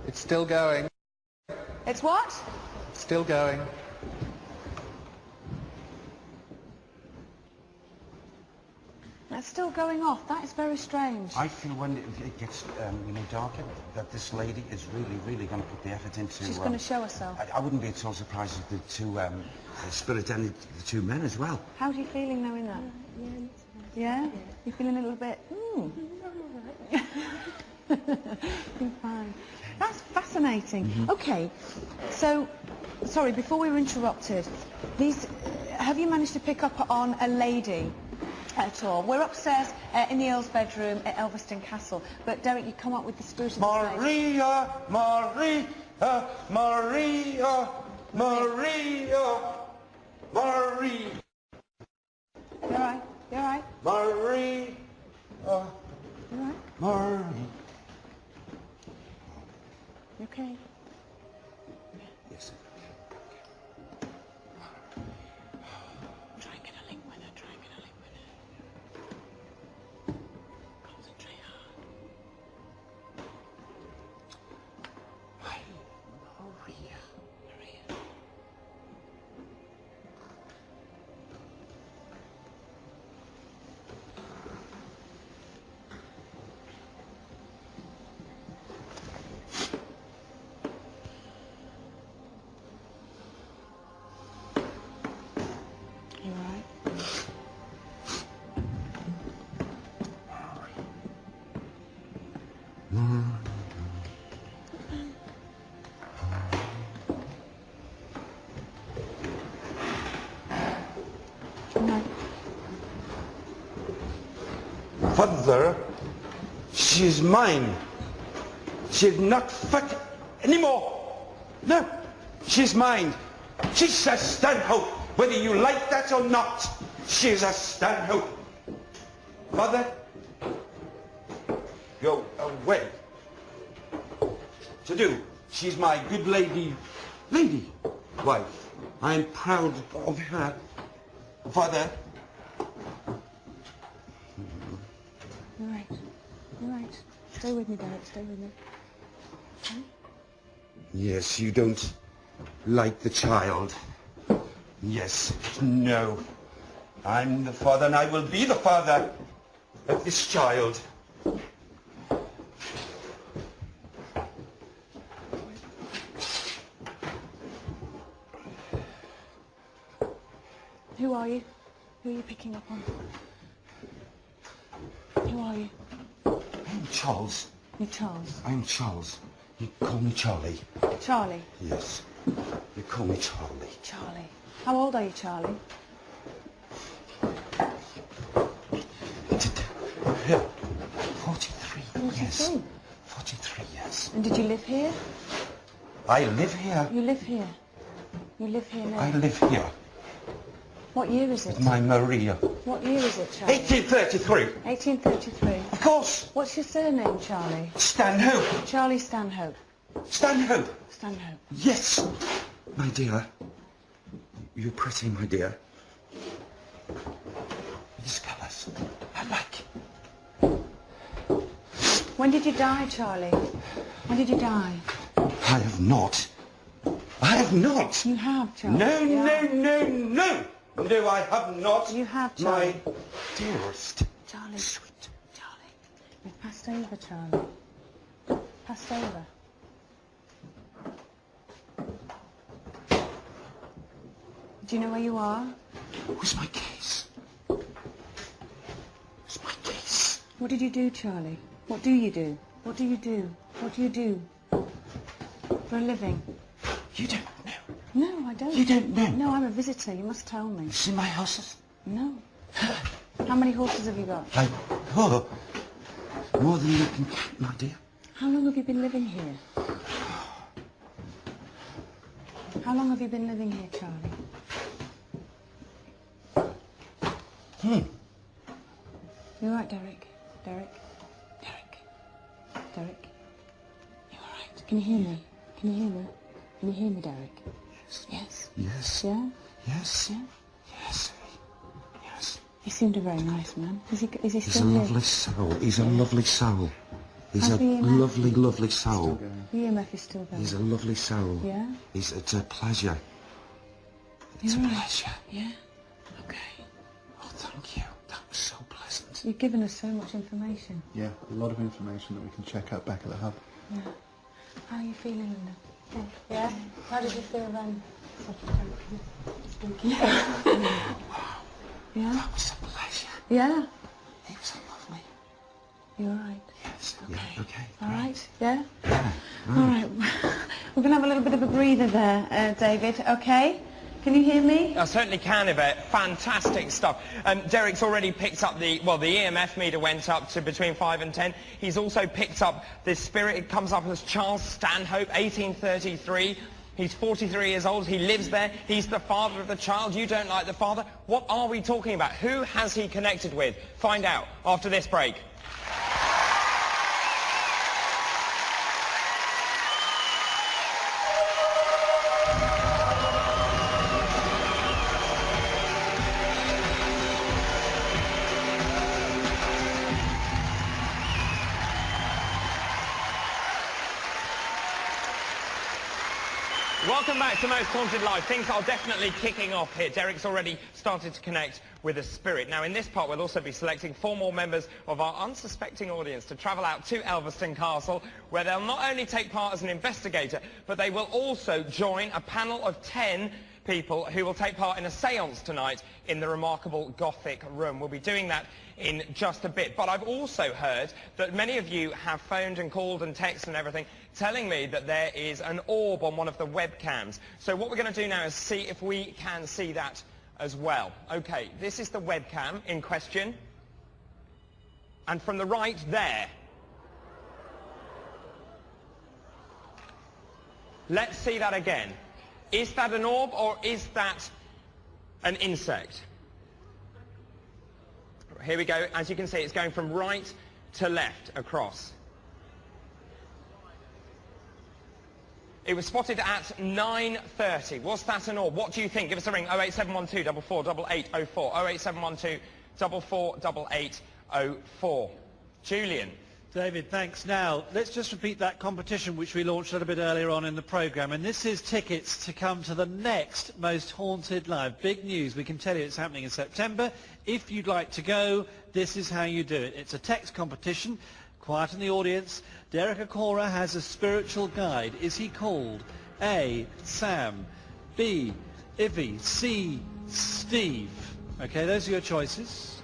It's still going. It's what? Still going. That's still going off. That is very strange. I feel when it gets darker, that this lady is really going to put the effort into... She's going to show herself. I wouldn't be at all surprised if the 2 spirit and the 2 men as well. How are you feeling knowing that? Yeah? You're feeling a little bit... You're fine. That's fascinating. Okay, so, sorry, before we were interrupted, have you managed to pick up on a lady at all? We're upstairs in the Earl's bedroom at Elveston Castle, but Derek, you come up with the spirit of the lady. Maria, You alright? You alright? Maria, You alright? Maria. You okay? Yes. Try and get a link with her, Concentrate hard. Maria. You alright? Father, she is mine. She's not fit anymore. No, she's mine. She's a Stanhope, whether you like that or not. She's a Stanhope. Mother, go away. To do, she's my good lady wife. I am proud of her. Father, You're right. You're right. Stay with me, Derek. Stay with me. Okay? yes, you don't like the child. Yes, no. I'm the father and I will be the father of this child. Who are you? Who are you picking up on? Who are you? I'm Charles. You're Charles. I'm Charles. You call me Charlie. Charlie? Yes. You call me Charlie. Charlie. How old are you, Charlie? Yeah. 43 years. 43? 43 years. And did you live here? I live here. You live here? You live here now? I live here. What year is it? With my Maria. What year is it, Charlie? 1833. 1833. Of course. What's your surname, Charlie? Stanhope. Charlie Stanhope. Stanhope. Stanhope. Yes. My dear. You're pretty, my dear. These colours. I like. When did you die, Charlie? When did you die? I have not. I have not. You have, Charlie. No, Yeah. no, no, no. No, I have not. You have, Charlie. My dearest. Charlie. Sweet. Charlie. You've passed over, Charlie. Passed over. Do you know where you are? Where's my case? Where's my case? What did you do, Charlie? What do you do? What do you do? What do you do? For a living? You don't know. No, I don't. You don't know. No, I'm a visitor. You must tell me. You see my horses? No. How many horses have you got? Oh, more than you can count, my dear. How long have you been living here? How long have you been living here, Charlie? You all right, Derek? Derek? Derek? Derek? You all right? Can you hear me? Can you hear me? Can you hear me, Derek? Yes. Yes. Yeah? Yes. Yeah? Yes. Yes. He seemed a very nice man. Is he He's a still here? lovely soul. He's a lovely soul. He's How's a the EMF? lovely, lovely soul. The EMF is still going. He's a lovely soul. Yeah? It's a pleasure. It's You're a right. pleasure. Yeah? Okay. Oh, thank you. That was so pleasant. You've given us so much information. Yeah, a lot of information that we can check out back at the hub. Yeah. How are you feeling, Linda? Yeah? How did you feel then? Yeah? That was a pleasure. Yeah? He was lovely. You all right? Yes. Yeah. Okay. All right? Yeah? Yeah. All right. We're going to have a little bit of a breather there, David, okay? Can you hear me? I certainly can, Yvette. Fantastic stuff. Derek's already picked up the EMF meter went up to between 5 and 10. He's also picked up the spirit. It comes up as Charles Stanhope, 1833. He's 43 years old. He lives there. He's the father of the child. You don't like the father. What are we talking about? Who has he connected with? Find out after this break. Welcome back to Most Haunted Live. Things are definitely kicking off here. Derek's already started to connect with a spirit. Now, in this part, we'll also be selecting 4 more members of our unsuspecting audience to travel out to Elveston Castle, where they'll not only take part as an investigator, but they will also join a panel of 10 people who will take part in a séance tonight in the remarkable Gothic room. We'll be doing that in just a bit. But I've also heard that many of you have phoned and called and texted and everything telling me that there is an orb on one of the webcams. So what we're going to do now is see if we can see that as well. Okay, this is the webcam in question. And from the right there, let's see that again. Is that an orb or is that an insect? Here we go. As you can see, it's going from right to left across. It was spotted at 9:30. Was that an orb? What do you think? Give us a ring. 08712 448804. 08712 448804. Julian. David, thanks. Now, let's just repeat that competition which we launched a little bit earlier on in the programme. And this is tickets to come to the next Most Haunted Live. Big news. We can tell you it's happening in September. If you'd like to go, this is how you do it. It's a text competition. Quiet in the audience. Derek Acora has a spiritual guide. Is he called A, Sam, B, Ivy, C, Steve? Okay, those are your choices.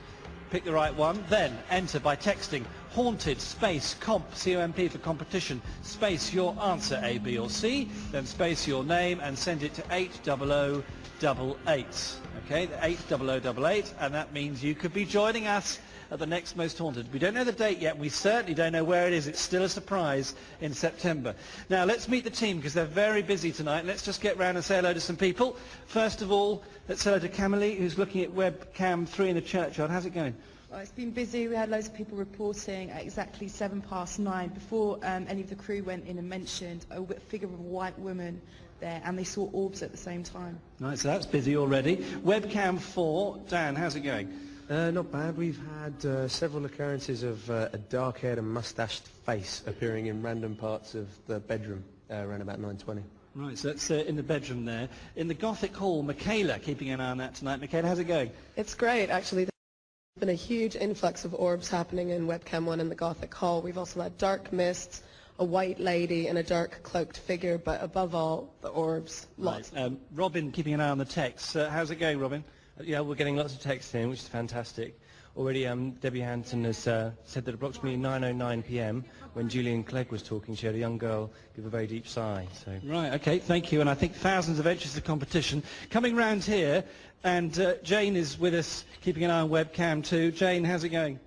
Pick the right one. Then enter by texting haunted space comp, C-O-M-P for competition, space your answer, A, B or C, then space your name and send it to 80088. Okay, 80088, and that means you could be joining us at the next Most Haunted. We don't know the date yet. We certainly don't know where it is. It's still a surprise in September. Now, let's meet the team because they're very busy tonight. Let's just get round and say hello to some people. First of all, let's say hello to Camille, who's looking at webcam 3 in the churchyard. How's it going? Well, it's been busy. We had loads of people reporting at exactly 9:07 before any of the crew went in and mentioned a figure of a white woman there, and they saw orbs at the same time. Right, so that's busy already. Webcam 4, Dan, how's it going? Not bad. We've had several occurrences of a dark-haired and mustached face appearing in random parts of the bedroom around about 9:20. Right, so that's in the bedroom there. In the Gothic Hall, Michaela keeping an eye on that tonight. Michaela, how's it going? It's great, actually. There's been a huge influx of orbs happening in Webcam 1 in the Gothic Hall. We've also had dark mists, a white lady and a dark cloaked figure, but above all, the orbs. Lots. Right. Robin keeping an eye on the text. How's it going, Robin? Yeah, we're getting lots of texts in, which is fantastic. Already Debbie Hanson has said that approximately 9:09 p.m. when Julian Clegg was talking, she had a young girl give a very deep sigh. So. Right, okay, thank you. And I think thousands of entries to competition. Coming round here, and Jane is with us, keeping an eye on webcam 2. Jane, how's it going?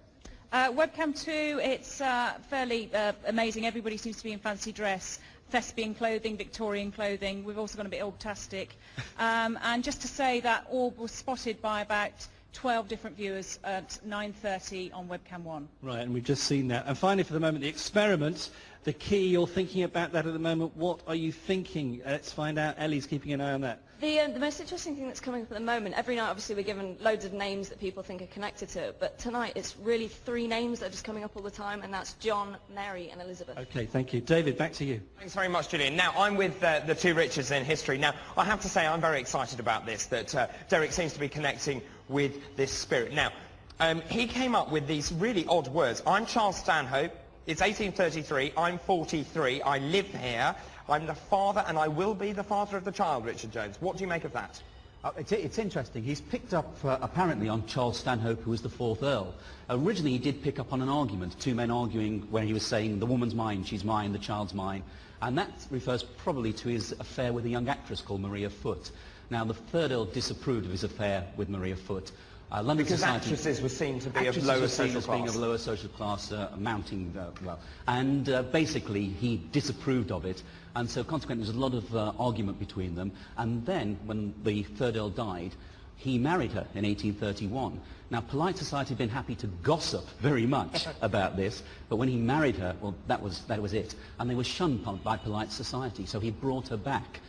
Webcam 2, it's fairly amazing. Everybody seems to be in fancy dress. Thespian clothing, Victorian clothing. We've also gone a bit orbtastic. And just to say that orb was spotted by about 12 different viewers at 9:30 on webcam 1. Right, and we've just seen that. And finally, for the moment, the experiments. The key, you're thinking about that at the moment. What are you thinking? Let's find out. Ellie's keeping an eye on that. The most interesting thing that's coming up at the moment, every night obviously we're given loads of names that people think are connected to it, but tonight it's really 3 names that are just coming up all the time, and that's John, Mary and Elizabeth. Okay, thank you. David, back to you. Thanks very much, Julian. Now, I'm with the 2 Richards in history. Now, I have to say I'm very excited about this, that Derek seems to be connecting with this spirit. Now, he came up with these really odd words. I'm Charles Stanhope. It's 1833. I'm 43. I live here. I'm the father, and I will be the father of the child, Richard Jones. What do you make of that? It's interesting. He's picked up, apparently, on Charles Stanhope, who was the 4th Earl. Originally, he did pick up on an argument, 2 men arguing where he was saying, the woman's mine, she's mine, the child's mine. And that refers probably to his affair with a young actress called Maria Foote. Now, the 3rd Earl disapproved of his affair with Maria Foote. London because society, actresses were seen to be of lower social class. Being of lower social class, mounting well, and basically he disapproved of it, and so consequently there's a lot of argument between them. And then, when the 3rd Earl died, he married her in 1831. Now, polite society had been happy to gossip very much about this, but when he married her, well, that was it, and they were shunned by polite society. So he brought her back.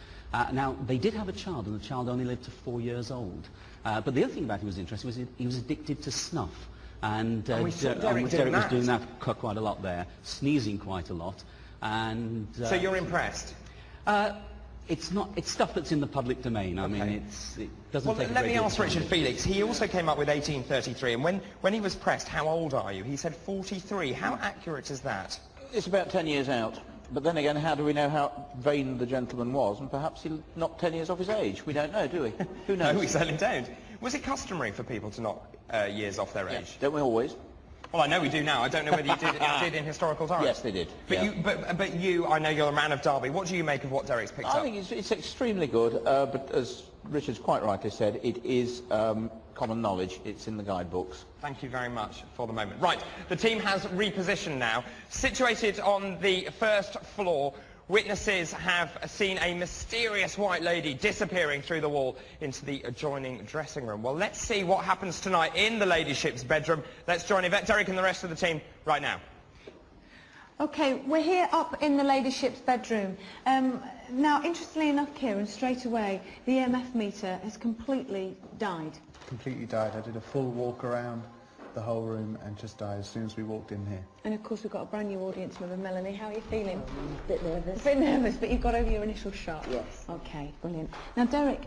Now, they did have a child, and the child only lived to 4 years old. But the other thing about him was interesting was he was addicted to snuff. And we saw Derek was doing that quite a lot there, sneezing quite a lot. And so you're impressed? It's stuff that's in the public domain. I mean, it doesn't take a let me ask Richard Felix. He also came up with 1833, and when he was pressed, how old are you? He said 43. How accurate is that? It's about 10 years out. But then again, how do we know how vain the gentleman was? And perhaps he knocked 10 years off his age. We don't know, do we? Who knows? No, we certainly don't. Was it customary for people to knock years off their age? Yes. Don't we always? Well, I know we do now. I don't know whether you did in historical times. Yes, they did. But you, I know you're a man of Derby. What do you make of what Derek's picked up? I think it's extremely good, but as Richard's quite rightly said, it is common knowledge. It's in the guidebooks. Thank you very much for the moment. Right, the team has repositioned now. Situated on the 1st floor, witnesses have seen a mysterious white lady disappearing through the wall into the adjoining dressing room. Well, let's see what happens tonight in the ladyship's bedroom. Let's join Yvette, Derek and the rest of the team right now. Okay, we're here up in the ladyship's bedroom. Now, interestingly enough, Kieran, straight away, the EMF meter has completely died. Completely died. I did a full walk around the whole room and just died as soon as we walked in here. And of course we've got a brand new audience member, Melanie. How are you feeling? A bit nervous. A bit nervous, but you've got over your initial shock? Yes. Okay, brilliant. Now, Derek,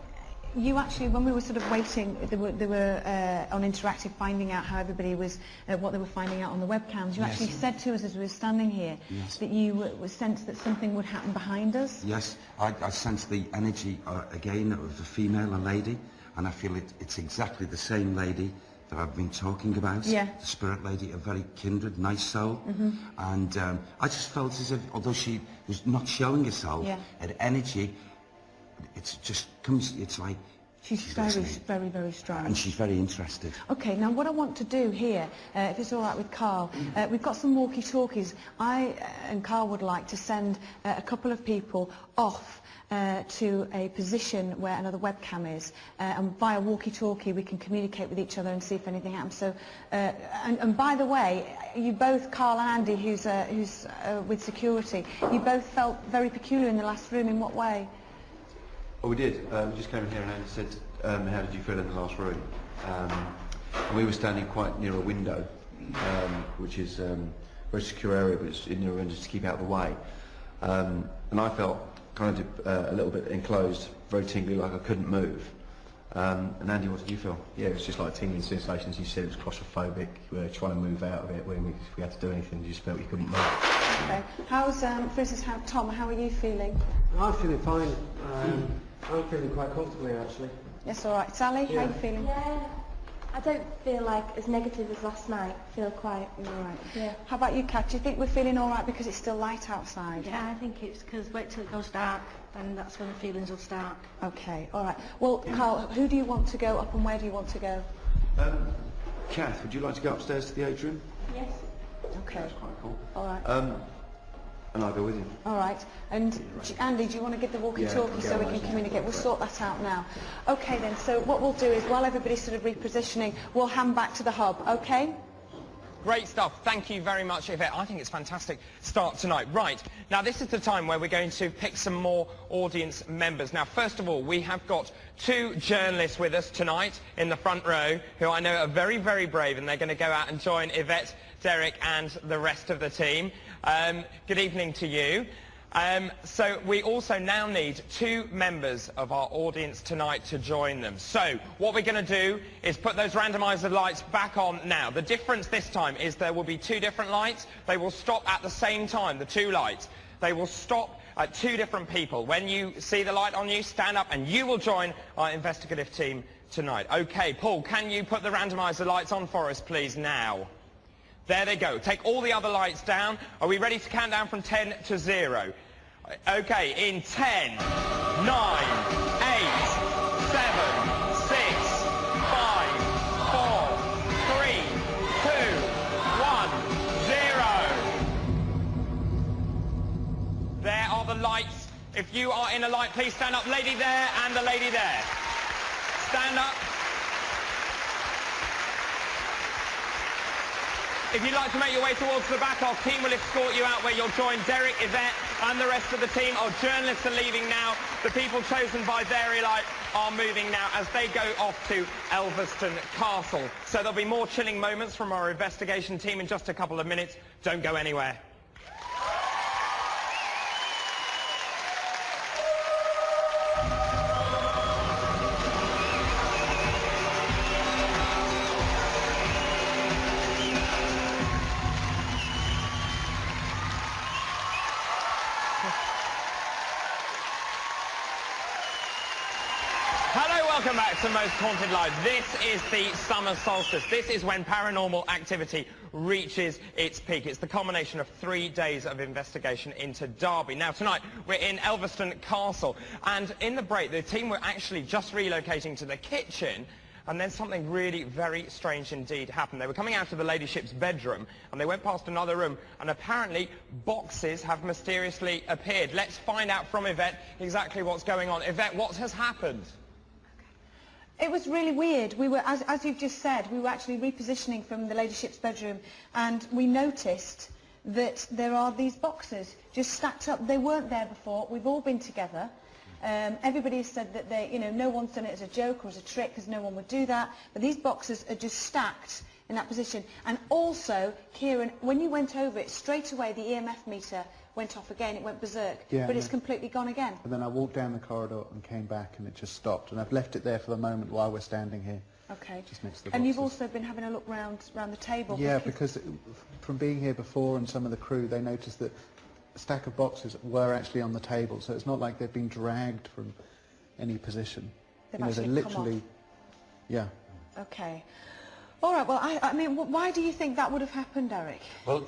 you actually, when we were sort of waiting, they were on Interactive finding out how everybody was, what they were finding out on the webcams. You actually said to us as we were standing here that you were sensed that something would happen behind us. Yes, I sensed the energy again of a female, a lady, and I feel it's exactly the same lady that I've been talking about. Yeah. The spirit lady, a very kindred, nice soul. And I just felt as if, although she was not showing herself, her energy, it just comes, it's like... She's very, very strong. And she's very interested. Okay, now what I want to do here, if it's all right with Carl, we've got some walkie-talkies. I and Carl would like to send a couple of people off to a position where another webcam is, and via walkie-talkie we can communicate with each other and see if anything happens. So, and by the way, you both, Carl and Andy, who's with security, you both felt very peculiar in the last room. In what way? Oh, we did. We just came in here and Andy said, how did you feel in the last room? And we were standing quite near a window, which is a very secure area, but it's in your window just to keep out of the way. And I felt kind of a little bit enclosed, very tingly, like I couldn't move. And Andy, what did you feel? Yeah, it was just like tingling sensations. You said it was claustrophobic. We were trying to move out of it. If we had to do anything, you just felt you couldn't move. Okay. How's, for instance, Tom, how are you feeling? I'm feeling fine. I'm feeling quite comfortably, actually. Yes, all right. Sally, how are you feeling? Yeah, I don't feel like as negative as last night. I feel quite all right. Yeah. How about you, Kat? Do you think we're feeling all right because it's still light outside? Yeah, I think it's because wait till it goes dark, and that's when the feelings will start. Okay, all right. Well, Carl, who do you want to go up and where do you want to go? Kath, would you like to go upstairs to the atrium? Yes. Okay. That's quite cool. All right. And I'll go with you. All right. And Andy, do you want to get the walkie-talkie so we can communicate? We'll sort that out now. Okay then, so what we'll do is while everybody's sort of repositioning, we'll hand back to the hub, okay? Great stuff. Thank you very much, Yvette. I think it's fantastic start tonight. Right, now this is the time where we're going to pick some more audience members. Now, first of all, we have got two journalists with us tonight in the front row who I know are very, very brave, and they're going to go out and join Yvette, Derek and the rest of the team. Good evening to you. So we also now need two members of our audience tonight to join them. So what we're going to do is put those randomizer lights back on now. The difference this time is there will be two different lights. They will stop at the same time, the two lights. They will stop at two different people. When you see the light on you, stand up and you will join our investigative team tonight. Okay, Paul, can you put the randomizer lights on for us, please, now? There they go. Take all the other lights down. Are we ready to count down from 10 to 0? Okay, in 10, 9, 8, 7, 6, 5, 4, 3, 2, 1, 0. There are the lights. If you are in a light, please stand up. Lady there and the lady there. Stand up. If you'd like to make your way towards the back, our team will escort you out where you'll join Derek, Yvette and the rest of the team. Our journalists are leaving now. The people chosen by Very Light are moving now as they go off to Elverston Castle. So there'll be more chilling moments from our investigation team in just a couple of minutes. Don't go anywhere. Welcome back to Most Haunted Live. This is the summer solstice. This is when paranormal activity reaches its peak. It's the culmination of 3 days of investigation into Derby. Now, tonight, we're in Elverston Castle. And in the break, the team were actually just relocating to the kitchen. And then something really very strange indeed happened. They were coming out of the ladyship's bedroom, and they went past another room, and apparently boxes have mysteriously appeared. Let's find out from Yvette exactly what's going on. Yvette, what has happened? It was really weird. We were, as you've just said, we were actually repositioning from the ladyship's bedroom, and we noticed that there are these boxes just stacked up. They weren't there before. We've all been together. Everybody has said that they, no one's done it as a joke or as a trick, because no one would do that. But these boxes are just stacked in that position. And also, Kieran, when you went over it, straight away the EMF meter went off again. It went berserk. Yeah, but it's completely gone again. And then I walked down the corridor and came back, and it just stopped. And I've left it there for the moment while we're standing here. Okay. Just next to the and you've boxes. also been having a look round the table. Yeah, because from being here before and some of the crew, they noticed that a stack of boxes were actually on the table. So it's not like they've been dragged from any position. They've They're actually literally Yeah. Okay. All right, well, I mean, why do you think that would have happened, Eric? Well,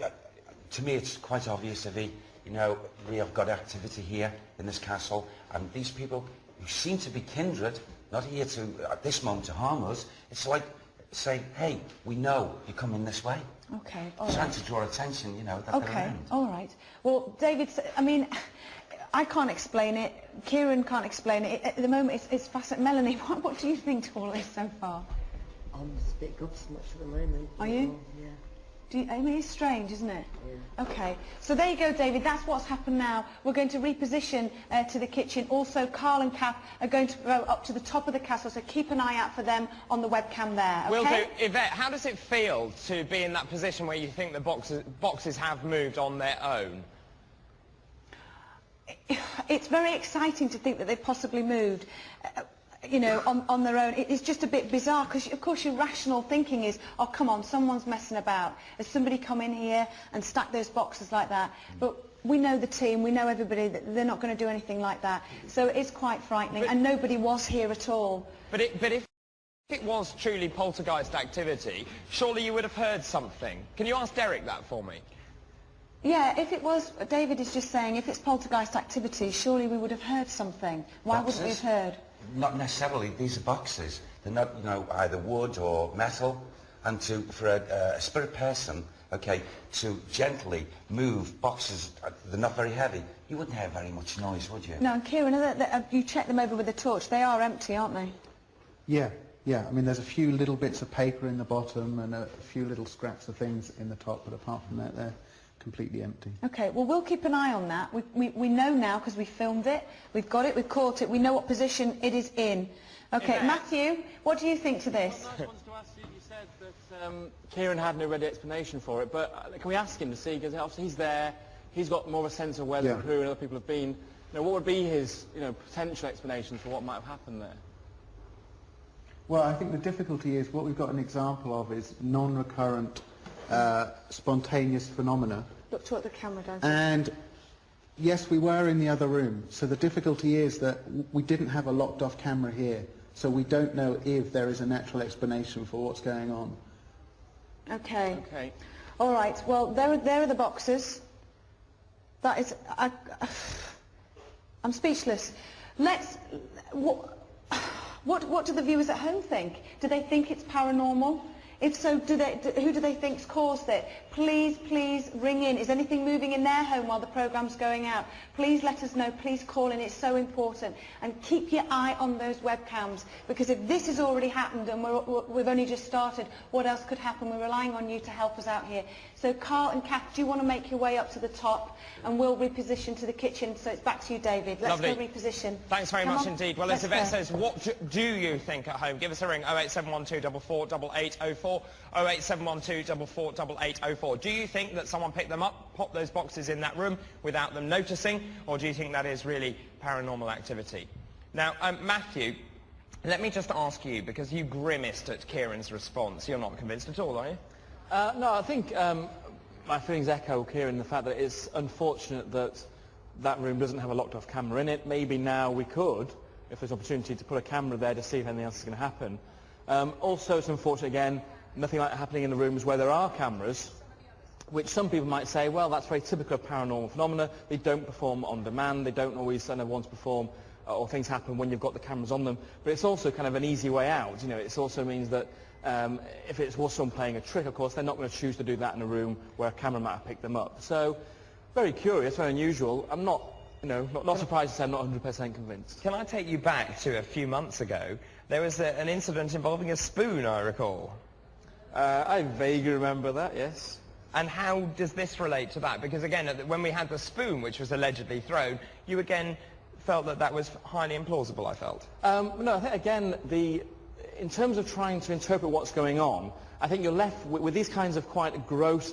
to me it's quite obvious, Ivy. You know, we have got activity here in this castle, and these people who seem to be kindred, not here to, at this moment, to harm us, it's like saying, hey, we know you're coming this way. Okay, all right. Trying to draw attention, you know, that they're Okay, around. all right. Well, David, I mean, I can't explain it. Kieran can't explain it. At the moment, it's fascinating. Melanie, what do you think to all this so far? I'm just a bit gobsmacked at the moment. Are you? Yeah. I mean, it's strange, isn't it? Yeah. Okay, so there you go, David. That's what's happened now. We're going to reposition to the kitchen. Also, Carl and Kath are going to go up to the top of the castle, so keep an eye out for them on the webcam there, okay? Will do. Yvette, how does it feel to be in that position where you think the boxes have moved on their own? It's very exciting to think that they've possibly moved. You know, on their own. It's just a bit bizarre because, of course, your rational thinking is, oh, come on, someone's messing about. Has somebody come in here and stacked those boxes like that? But we know the team, we know everybody, that they're not going to do anything like that. So it is quite frightening, and nobody was here at all. But if it was truly poltergeist activity, surely you would have heard something. Can you ask Derek that for me? Yeah, if it was, David is just saying, if it's poltergeist activity, surely we would have heard something. Why wouldn't we have heard? Not necessarily. These are boxes. They're not, you know, either wood or metal. And for a spirit person, okay, to gently move boxes, they're not very heavy. You wouldn't hear very much noise, would you? No, and Kieran, you checked them over with a torch. They are empty, aren't they? Yeah, yeah. I mean, there's a few little bits of paper in the bottom and a few little scraps of things in the top, but apart from that, they're completely empty. Okay, well, we'll keep an eye on that. We know now because we filmed it, we've got it, we've caught it, we know what position it is in. Okay, Yeah. Matthew, what do you think to this? I wanted to ask you, you said that Kieran had no ready explanation for it, but can we ask him to see, because obviously he's there, he's got more of a sense of where the crew and other people have been. You know, what would be his, you know, potential explanation for what might have happened there? Well, I think the difficulty is what we've got an example of is non-recurrent spontaneous phenomena. Look toward the camera, don't And yes, we were in the other room, so the difficulty is that we didn't have a locked off camera here, so we don't know if there is a natural explanation for what's going on. Okay. Okay. All right, well, there are the boxes. That is... I'm speechless. What do the viewers at home think? Do they think it's paranormal? If so, who do they think's caused it? Please, please ring in. Is anything moving in their home while the programme's going out? Please let us know. Please call in. It's so important. And keep your eye on those webcams, because if this has already happened and we've only just started, what else could happen? We're relying on you to help us out here. So Carl and Kath, do you want to make your way up to the top, and we'll reposition to the kitchen? So it's back to you, David. Let's Lovely. go reposition. Thanks very Come much on. indeed. Well, Let's as Yvette go. says, what do you think at home? Give us a ring, 08712 448804, 08712 448804. Do you think that someone picked them up, popped those boxes in that room without them noticing, or do you think that is really paranormal activity? Now, Matthew, let me just ask you, because you grimaced at Kieran's response. You're not convinced at all, are you? No, I think my feelings echo Kieran, the fact that it's unfortunate that that room doesn't have a locked off camera in it. Maybe now we could, if there's opportunity, to put a camera there to see if anything else is going to happen. Also, it's unfortunate, again, nothing like that happening in the rooms where there are cameras, which some people might say, well, that's very typical of paranormal phenomena. They don't perform on demand. They don't always want to perform, or things happen when you've got the cameras on them. But it's also kind of an easy way out. You know, it also means that if it was someone playing a trick, of course, they're not going to choose to do that in a room where a camera might have picked them up. So, very curious, very unusual. I'm not, not surprised to say I'm not 100% convinced. Can I take you back to a few months ago? There was an incident involving a spoon, I recall. I vaguely remember that, yes. And how does this relate to that? Because again, when we had the spoon, which was allegedly thrown, you again felt that that was highly implausible, I felt. No, I think again, in terms of trying to interpret what's going on, I think you're left with these kinds of quite gross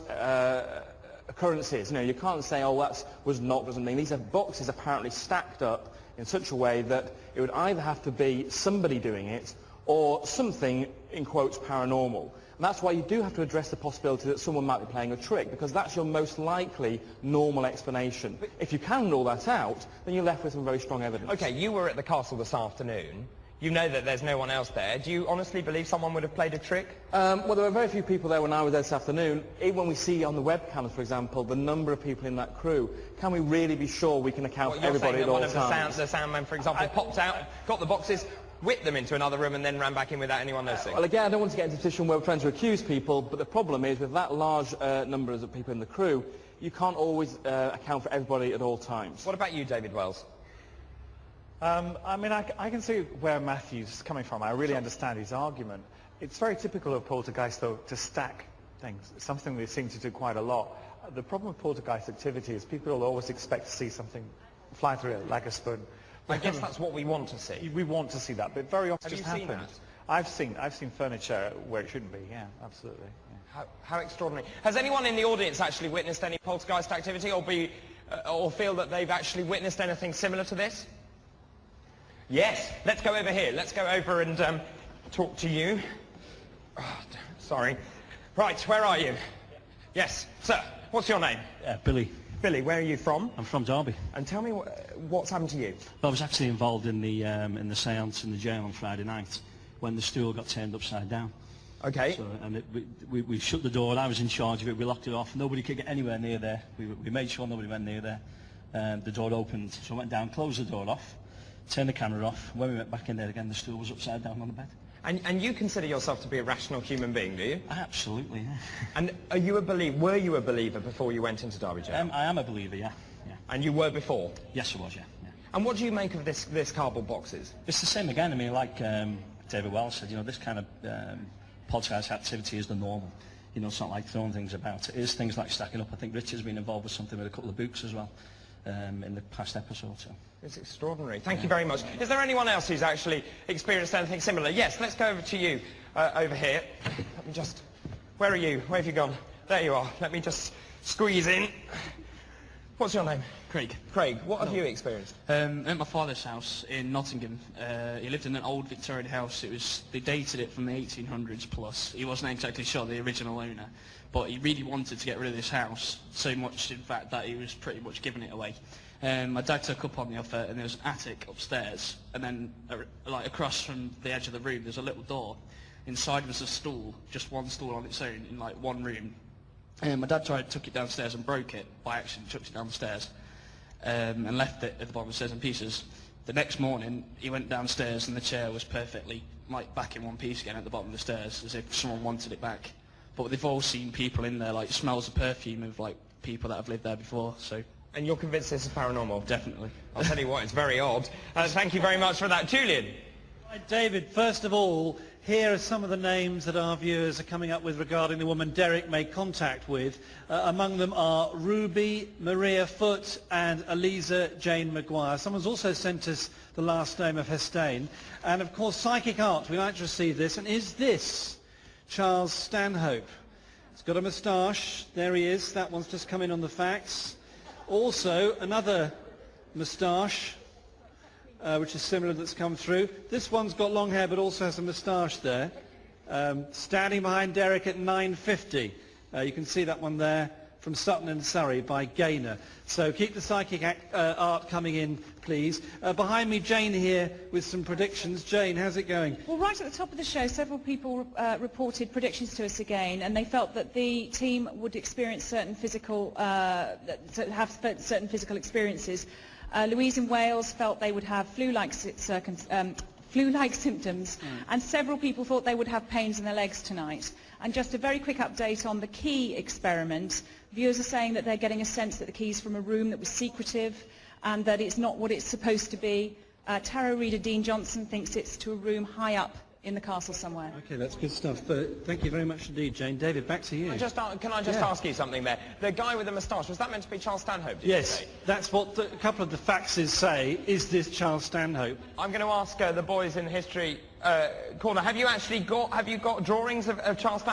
occurrences. You can't say, oh, that was not something. These are boxes apparently stacked up in such a way that it would either have to be somebody doing it or something, in quotes, paranormal. And that's why you do have to address the possibility that someone might be playing a trick, because that's your most likely normal explanation. If you can rule that out, then you're left with some very strong evidence. OK, you were at the castle this afternoon. You know that there's no one else there. Do you honestly believe someone would have played a trick? Well, there were very few people there when I was there this afternoon. Even when we see on the webcams, for example, the number of people in that crew, can we really be sure we can account for everybody at all times? One of the soundmen, for example, popped out, got the boxes, whipped them into another room and then ran back in without anyone noticing? Well, again, I don't want to get into a position where we're trying to accuse people, but the problem is with that large numbers of people in the crew, you can't always account for everybody at all times. What about you, David Wells? I mean, I can see where Matthew's coming from. I really understand his argument. It's very typical of poltergeist, though, to stack things. It's something they seem to do quite a lot. The problem with poltergeist activity is people will always expect to see something fly through it like a spoon. I guess that's what we want to see. We want to see that, but very often Have it you just seen happens. that? I've seen furniture where it shouldn't be. Yeah, absolutely. Yeah. How extraordinary. Has anyone in the audience actually witnessed any poltergeist activity or feel that they've actually witnessed anything similar to this? Yes, let's go over here. Let's go over and talk to you. Oh, sorry. Right, where are you? Yes, sir. What's your name? Billy. Billy, where are you from? I'm from Derby. And tell me what's happened to you. Well, I was actually involved in the séance in the jail on Friday night when the stool got turned upside down. Okay. So, and we shut the door, and I was in charge of it. We locked it off. Nobody could get anywhere near there. We made sure nobody went near there. The door opened, so I went down, closed the door off, turned the camera off. When we went back in there again, the stool was upside down on the bed. And you consider yourself to be a rational human being, do you? Absolutely, yeah. And are you a believer? Were you a believer before you went into Derby jail? I am a believer, yeah. And you were before? Yes, I was, yeah. And what do you make of this cardboard boxes? It's the same again. I mean, like David Wells said, you know, this kind of poltergeist activity is the normal. You know, it's not like throwing things about. It is things like stacking up. I think Richard's been involved with something with a couple of books as well in the past episode. So. It's extraordinary. Thank you very much. Is there anyone else who's actually experienced anything similar? Yes, let's go over to you over here. Let me just... Where are you? Where have you gone? There you are. Let me just squeeze in. What's your name? Craig. Craig, what have you experienced? At my father's house in Nottingham. He lived in an old Victorian house. They dated it from the 1800s plus. He wasn't exactly sure the original owner, but he really wanted to get rid of this house, so much in fact that he was pretty much giving it away. My dad took up on the offer, and there was an attic upstairs, and then like across from the edge of the room there's a little door. Inside was a stool, just one stool on its own in like one room. My dad took it downstairs and broke it by accident, chucked it down the stairs, and left it at the bottom of the stairs in pieces. The next morning he went downstairs and the chair was perfectly like back in one piece again at the bottom of the stairs, as if someone wanted it back. But they've all seen people in there, like smells of perfume of like people that have lived there before. So. And you're convinced this is paranormal? Definitely. I'll tell you what, it's very odd. Thank you very much for that. Julian? Right, David, first of all, here are some of the names that our viewers are coming up with regarding the woman Derek made contact with. Among them are Ruby Maria Foote and Eliza Jane Maguire. Someone's also sent us the last name of Hestain. And of course, Psychic Art, we like to receive this. And is this Charles Stanhope? He's got a moustache. There he is. That one's just come in on the facts. Also, another moustache, which is similar, that's come through. This one's got long hair, but also has a moustache there. Standing behind Derek at 9:50. You can see that one there from Sutton and Surrey by Gaynor. So keep the psychic art coming in, please. Behind me, Jane here with some predictions. Jane, how's it going? Well, right at the top of the show, several people reported predictions to us again, and they felt that the team would experience certain physical, have certain physical experiences. Louise in Wales felt they would have flu-like symptoms, and several people thought they would have pains in their legs tonight. And just a very quick update on the key experiment. Viewers are saying that they're getting a sense that the key's from a room that was secretive and that it's not what it's supposed to be. Tarot reader Dean Johnson thinks it's to a room high up in the castle somewhere. Okay, that's good stuff. Thank you very much indeed, Jane. David, back to you. Can I just ask you something there? The guy with the moustache, was that meant to be Charles Stanhope, did you say? That's what a couple of the faxes say. Is this Charles Stanhope? I'm going to ask the boys in history corner, have you got drawings of Charles Stanhope?